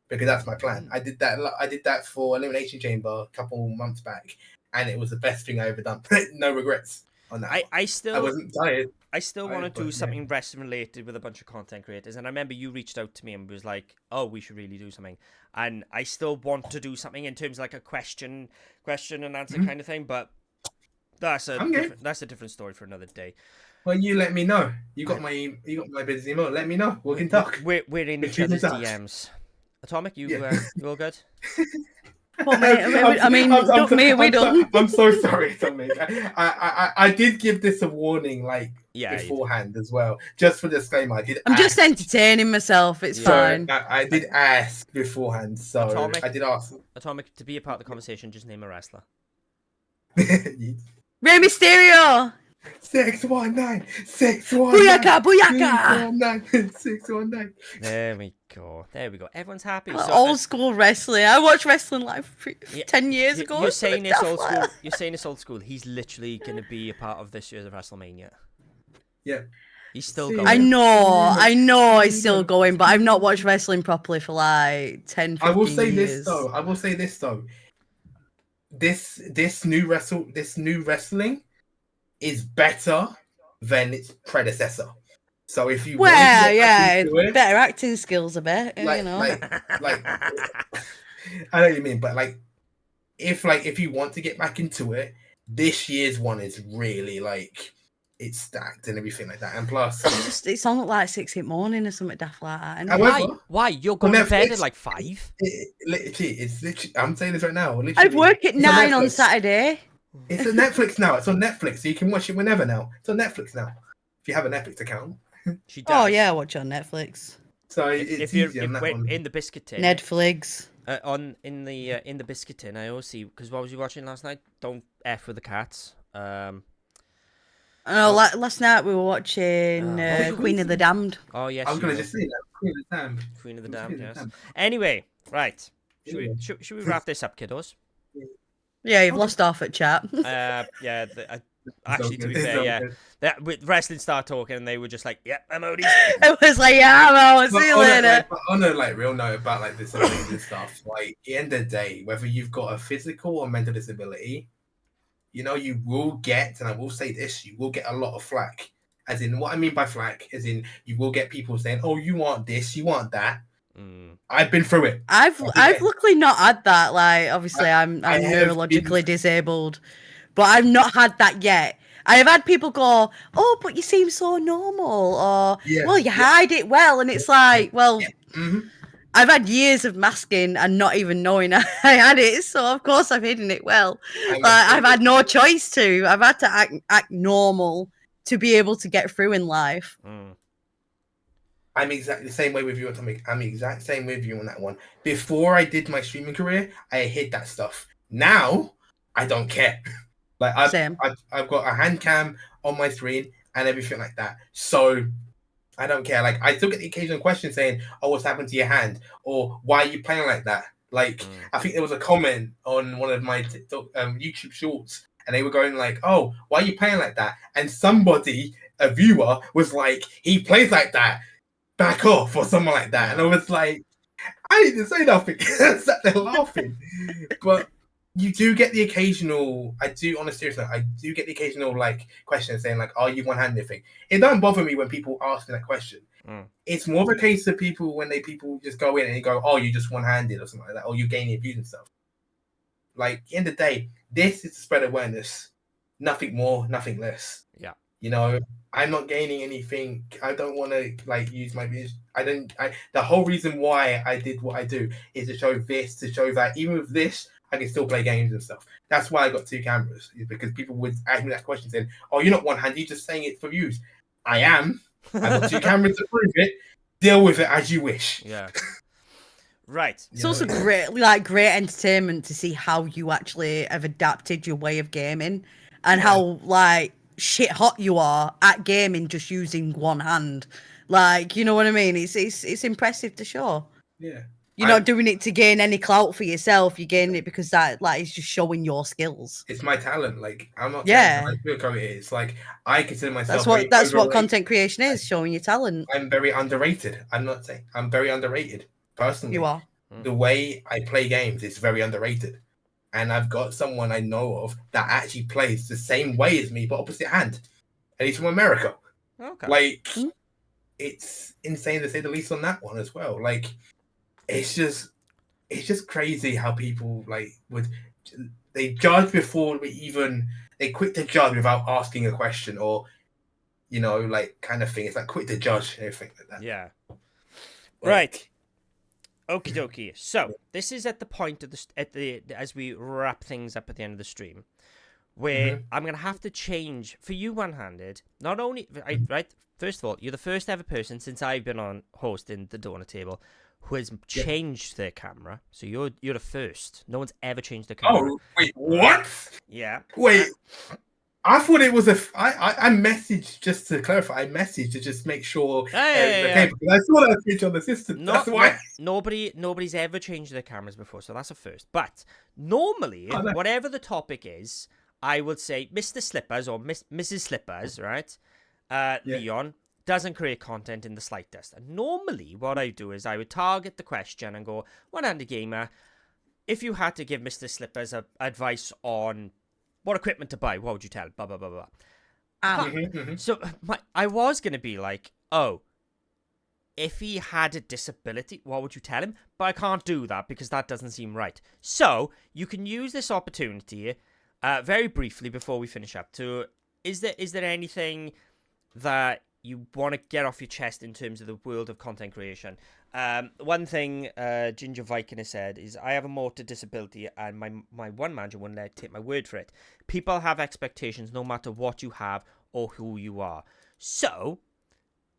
because that's my plan. I did that for Elimination Chamber a couple months back, and it was the best thing I ever done. No regrets on that. I wasn't tired. I still want to do something wrestling related with a bunch of content creators, and I remember you reached out to me and was like, "Oh, we should really do something." And I still want to do something in terms of like a question and answer kind of thing, but that's a different story for another day. Well, you let me know. You got my business email. Let me know. We can talk. We're in each other's DMs. Atomic, you all good? Well, mate, we don't. I'm so sorry, Tommy. I did give this a warning beforehand as well, just for disclaimer. I'm just entertaining myself. It's fine. I did ask beforehand, so Atomic, I did ask. Atomic, to be a part of the conversation, just name a wrestler. Rey Mysterio. 619. Booyaka, booyaka. 619. There we go. Everyone's happy. So, old school wrestling. I watched wrestling like 10 years ago. You're saying this old school. You're saying this old school. He's literally going to be a part of this year's WrestleMania. Yeah. He's still going. I know he's still going, but I've not watched wrestling properly for like 10, 15 I will say years. this though. This new wrestling is better than its predecessor. So if you want to Well, get back yeah, into it, better acting skills a bit, like, you know. like, I know what you mean, but if you want to get back into it, this year's one is really like it's stacked and everything like that, and plus, It's on at like 6 in the morning or something daft like that. And however, Why? You're on going to bed Netflix, at like 5? it's literally. I'm saying this right now. Literally, I'd work at it's on 9 on Netflix. Saturday. It's on Netflix now. It's on Netflix, so you can watch it whenever now. It's on Netflix now. If you have a Netflix account, She does. Oh yeah, watch on Netflix. so If, it's if you're easy on that one. in the biscuit tin, Netflix. in the biscuit tin, I always see, because what was you watching last night? Don't F with the cats. Oh, last night we were watching Oh, Queen of the Damned. Oh yes, I was you gonna were. just say that. Queen of the Damned. Queen of the Queen Damned, of the yes. Damned. Anyway, right. Anyway. Should we wrap this up, kiddos? Yeah, you've lost half at chat. Yeah. Actually, to be It's fair, all yeah. good. That with wrestling start talking, and they were just like, "Yep, MODs." It was like, yeah, well, see you later. But on a real note about like disabilities and stuff, like at the end of the day, whether you've got a physical or mental disability, you know, you will get, and I will say this, you will get a lot of flack. As in, what I mean by flack, as in, you will get people saying, "Oh, you want this, you want that." I've been through it. I've luckily not had that. Like, obviously, I'm I have neurologically disabled, but I've not had that yet. I have had people go, "Oh, but you seem so normal," or "Well, you hide it well," and it's like, well, Mhm. I've had years of masking and not even knowing I had it, so of course I've hidden it well. I'm I've had no choice to. I've had to act normal to be able to get through in life. I'm exactly the same way with you, Atomic. I'm the exact same with you on that one. Before I did my streaming career, I hid that stuff. Now, I don't care. Like Same. I've got a hand cam on my screen and everything like that. So I don't care. Like I still get the occasional question saying, "Oh, what's happened to your hand?" or "Why are you playing like that?" Like I think there was a comment on one of my TikTok, YouTube shorts, and they were going like, "Oh, why are you playing like that?" And somebody, a viewer, was like, "He plays like that. Back off," or something like that. And I was like, I didn't say nothing. I sat there laughing. But you do get the occasional, I do, on a serious note, I do get the occasional like question saying like, "Are you one-handed?" thing. It don't bother me when people ask me that question. It's more of a case of people when people just go in and go, "Oh, you're just one-handed," or something like that, or you're gaining abuse and stuff. Like, at the end of the day, this is to spread awareness. Nothing more, nothing less. Yeah. You know, I'm not gaining anything. I don't want to like use my views. The whole reason why I did what I do is to show this, to show that even with this, I can still play games and stuff. That's why I got 2 cameras, is because people would ask me that question saying, "Oh, you're not one-handed, you're just saying it for views." I am. I've got 2 cameras to prove it. Deal with it as you wish. Yeah. Right. It's also great entertainment to see how you actually have adapted your way of gaming and how like shit hot you are at gaming just using one hand. Like, you know what I mean? It's impressive to show. Yeah. You're not doing it to gain any clout for yourself. You're gaining it because that like is just showing your skills. It's my talent. Like I'm not. Yeah. It's like I consider myself. That's what content creation is, showing your talent. I'm very underrated. I'm not saying I'm very underrated personally. You are. The way I play games is very underrated, and I've got someone I know of that actually plays the same way as me, but opposite hand, and he's from America. Okay. Like, it's insane to say the least on that one as well. Like, it's just crazy how people they judge before they quit to judge without asking a question or, you know, like kind of thing. It's like quit to judge everything like that. Yeah. Like, Right. Okie dokie. So this is at the point of as we wrap things up at the end of the stream, where I'm gonna have to change for you one-handed. Not only right. First of all, you're the first ever person since I've been on hosting the Doughnut table who has changed their camera. So you're the first. No one's ever changed their camera. Oh wait, what? Yeah. Wait. I thought it was I messaged just to clarify. I messaged to just make sure. Okay, because I saw that switch on the system. That's why. Nobody's ever changed their cameras before, so that's a first. But normally, whatever the topic is, I would say Mr. Slippers or Mrs. Slippers, right? Leon doesn't create content in the slightest. And normally, what I do is I would target the question and go, one-handed gamer, if you had to give Mr. Slippers advice on what equipment to buy, what would you tell? Blah, blah, blah, blah. So I was going to be like, oh, if he had a disability, what would you tell him? But I can't do that because that doesn't seem right. So you can use this opportunity, very briefly before we finish up. Is there anything that you want to get off your chest in terms of the world of content creation? One thing Ginger Viking has said is, I have a motor disability and my one manager wouldn't let me take my word for it. People have expectations no matter what you have or who you are. So,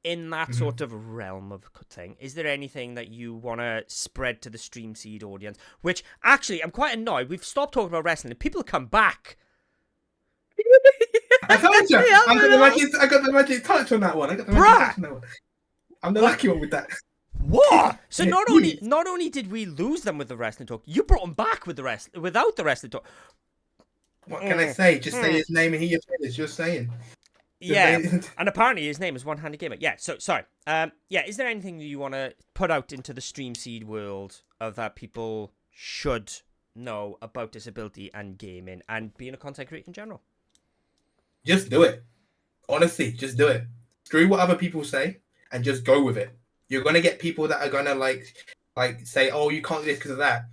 in that sort of realm of thing, is there anything that you want to spread to the Stream Seed audience? Which, actually, I'm quite annoyed. We've stopped talking about wrestling and people come back. I told you. I got the magic touch on that one. I'm the lucky one with that. What? So Yeah, not only did we lose them with the wrestling talk, you brought them back with without the wrestling talk. What can I say? Just say his name and hear your feelings. Just saying. Yeah, and apparently his name is One Handed Gamer. Yeah, so sorry. Is there anything you want to put out into the Stream Seed world of that people should know about disability and gaming and being a content creator in general? Just do it. Honestly, just do it. Screw what other people say and just go with it. You're gonna get people that are gonna like say, "Oh, you can't do this because of that."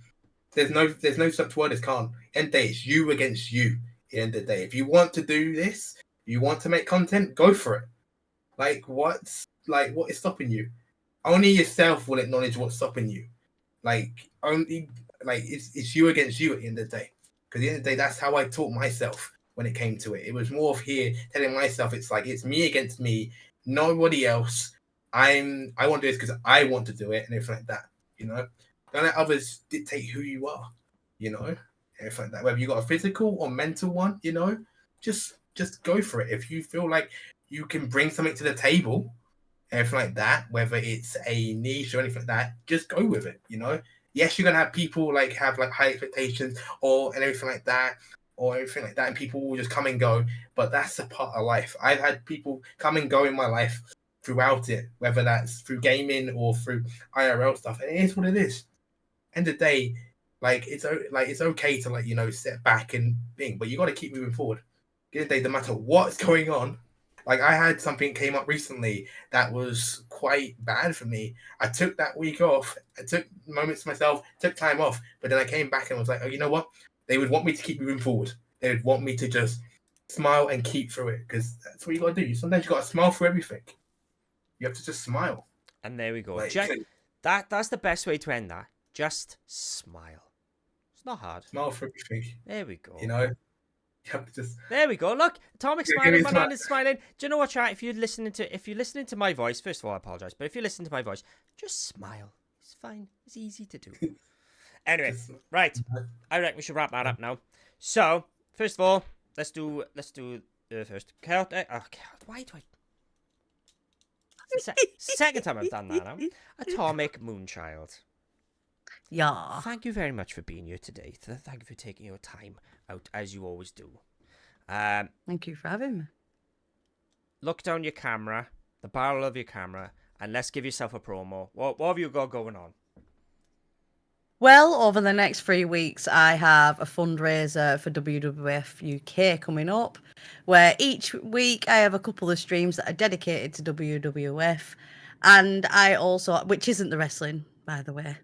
There's no such word as can't. End of the day, it's you against you. At the end of the day, if you want to do this, you want to make content, go for it. What is stopping you? Only yourself will acknowledge what's stopping you. It's you against you at the end of the day. Because at the end of the day, that's how I taught myself when it came to it. It was more of here telling myself it's me against me, nobody else. I want to do this because I want to do it and everything like that. Don't let others dictate who you are. Everything like that. Whether you got a physical or mental one, just go for it. If you feel like you can bring something to the table, everything like that, whether it's a niche or anything like that, just go with it. Yes, you're gonna have people have high expectations and everything like that, and people will just come and go. But that's a part of life. I've had people come and go in my life throughout it, whether that's through gaming or through IRL stuff. And it is what it is. End of the day, it's okay to step back and think, but you got to keep moving forward. End of the day, no matter what's going on. I had something came up recently that was quite bad for me. I took that week off. I took moments to myself, took time off, but then I came back and was like, oh, you know what? They would want me to keep moving forward. They would want me to just smile and keep through it, because that's what you got to do. Sometimes you got to smile through everything. You have to just smile. And there we go. That's the best way to end that. Just smile. It's not hard. Smile for everything. There we go. You have to just. There we go. Look, Atomic's smiling. My man is smiling. Do you know what, chat? If you're listening to my voice, first of all, I apologize, but if you're listening to my voice, just smile. It's fine. It's easy to do. Anyway, right. I reckon we should wrap that up now. So, first of all, let's do first. Why do I? Second time I've done that now. Atomic Moonchild. Yeah. Thank you very much for being here today. Thank you for taking your time out, as you always do. Thank you for having me. Look down your camera, the barrel of your camera, and let's give yourself a promo. What have you got going on? Well, over the next 3 weeks, I have a fundraiser for WWF UK coming up, where each week I have a couple of streams that are dedicated to WWF, and I also, which isn't the wrestling, by the way,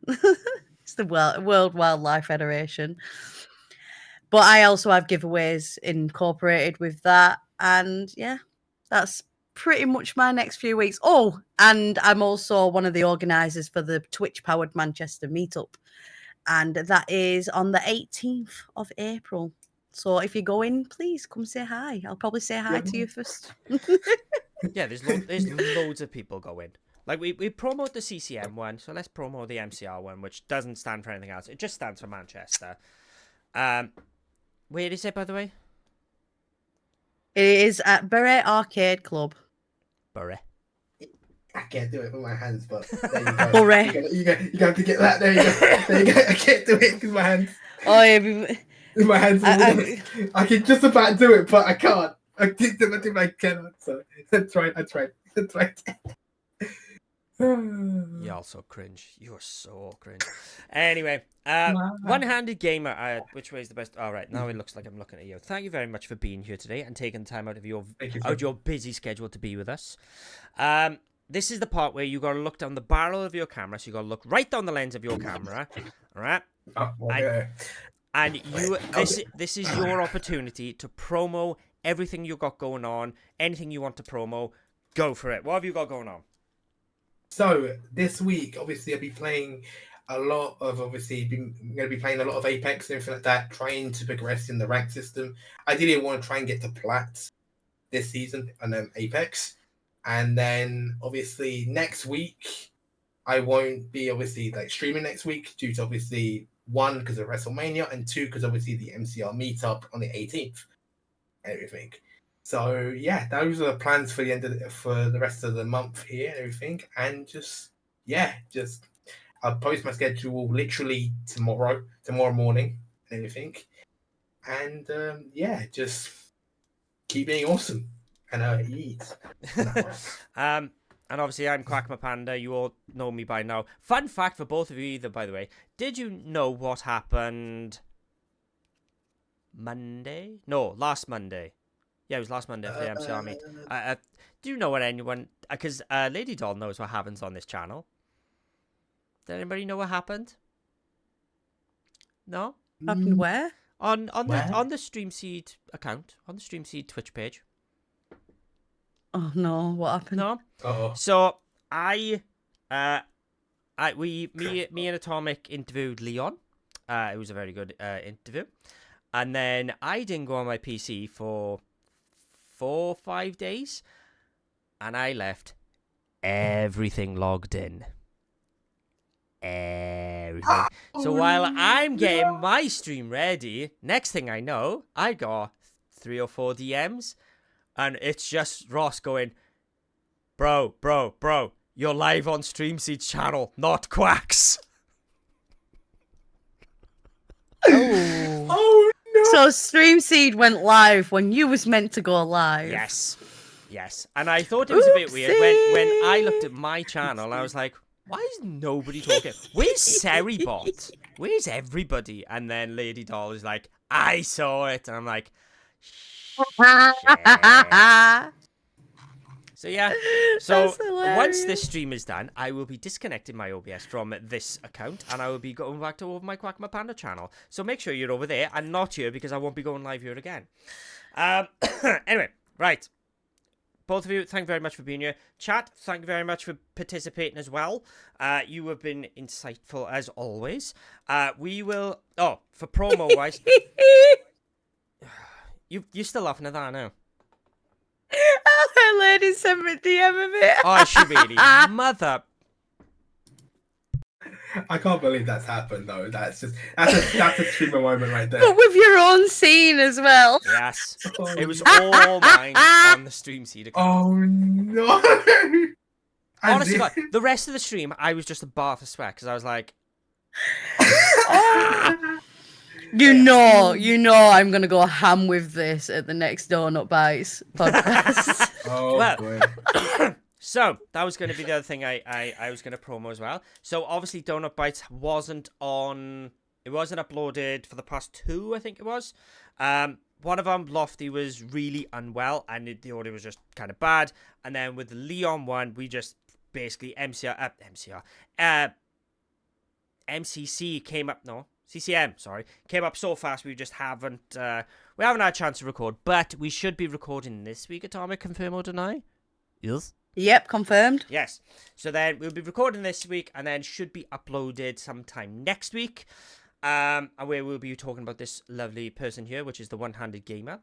it's the World Wildlife Federation. But I also have giveaways incorporated with that, and yeah, that's pretty much my next few weeks. Oh, and I'm also one of the organisers for the Twitch-powered Manchester meetup, and that is on the 18th of April. So if you go in, please come say hi. I'll probably say hi to you first. Yeah, there's loads of people going. We promote the CCM one, so let's promote the MCR one, which doesn't stand for anything else. It just stands for Manchester. Where is it, by the way? It is at Bury Arcade Club. Bury. I can't do it with my hands, but there you go. Bury. You have to get that. There you go. There you go. I can't do it with my hands. Oh, yeah. With my hands. I can just about do it, but I can't. I think I cannot. So I tried. You're also cringe. You are so cringe. Anyway, One-Handed Gamer. Which way is the best? All right, now it looks like I'm looking at you. Thank you very much for being here today and taking the time out of your busy schedule to be with us. this is the part where you got to look down the barrel of your camera. So you got to look right down the lens of your camera. All right. Oh, okay. And this is your opportunity to promo everything you got going on, anything you want to promo, go for it. What have you got going on? So this week, obviously, I'll be playing a lot of I'm going to be playing a lot of Apex and everything like that, trying to progress in the rank system. Ideally, I want to try and get to plat this season and then Apex. And then obviously next week, I won't be obviously like streaming next week due to obviously one, because of WrestleMania, and two, because obviously the MCR meetup on the 18th and everything. So yeah, those are the plans for for the rest of the month here and everything. And just I'll post my schedule literally tomorrow morning and everything. And just keep being awesome and eat. And obviously I'm Quackma Panda. You all know me by now. Fun fact for both of you either, by the way. Did you know what happened Monday? No, last Monday. Yeah, it was last Monday for the MCR meet. Do you know what anyone... Because Lady Doll knows what happens on this channel. Did anybody know what happened? No? Happened where? On Where? the StreamSeed account, on the StreamSeed Twitch page. Oh no, what happened? No? Oh, So me and Atomic interviewed Leon. It was a very good interview. And then I didn't go on my PC for 4 or 5 days. And I left everything logged in. Everything. So while I'm getting my stream ready, next thing I know, I got 3 or 4 DMs. And it's just Ross going, bro, you're live on StreamSeed's channel, not Quack's. Oh. oh no! So StreamSeed went live when you was meant to go live. Yes. And I thought it was a bit weird when I looked at my channel. I was like, why is nobody talking? Where's Seribot? Where's everybody? And then Lady Doll is like, I saw it. And I'm like, shit. So yeah, so That's hilarious. once this stream is done, I will be disconnecting my OBS from this account, and I will be going back to over my Quackma Panda channel. So make sure you're over there and not here, because I won't be going live here again. Anyway, right. Both of you, thank you very much for being here. Chat, thank you very much for participating as well. You have been insightful as always. We will... Oh, for promo-wise... You're still laughing at that now. That lady sent me a DM of it. Oh, she really... Mother... I can't believe that's happened though. That's a streamer moment right there. But with your own scene as well. Yes. Oh, It was all mine on the StreamSeed account. Oh no! Honestly, God, the rest of the stream, I was just a bath of sweat, because I was like... You know, I'm gonna go ham with this at the next Doughnut Bites podcast. Oh Well, boy. So, that was going to be the other thing I was going to promo as well. So, obviously, Doughnut Bites wasn't uploaded for the past 2, I think it was. One of them, Lofty, was really unwell, and the audio was just kind of bad. And then with the Leon one, we just basically MCC came up, no, CCM, sorry, came up so fast we just haven't had a chance to record. But we should be recording this week, Atomic, confirm or deny? Yes. Yep, confirmed. Yes. So then we'll be recording this week and then should be uploaded sometime next week. And where we'll be talking about this lovely person here, which is the One-Handed Gamer.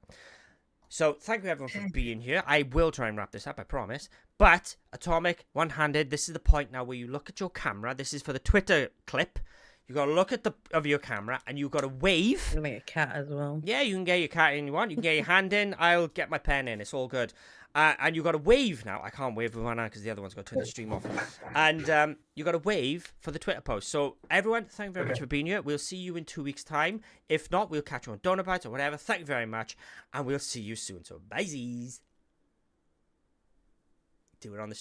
So thank you everyone for being here. I will try and wrap this up, I promise. But Atomic, One-Handed, this is the point now where you look at your camera. This is for the Twitter clip. You got to look at your camera and you got to wave. I'm gonna make a cat as well. Yeah, you can get your cat in you want. You can get your hand in. I'll get my pen in. It's all good. And you got to wave now. I can't wave with one hand because the other one's got to turn the stream off. And you got to wave for the Twitter post. So everyone, thank you very much for being here. We'll see you in 2 weeks' time. If not, we'll catch you on Doughnut Bites or whatever. Thank you very much, and we'll see you soon. So bye-sies. Do it on the stream.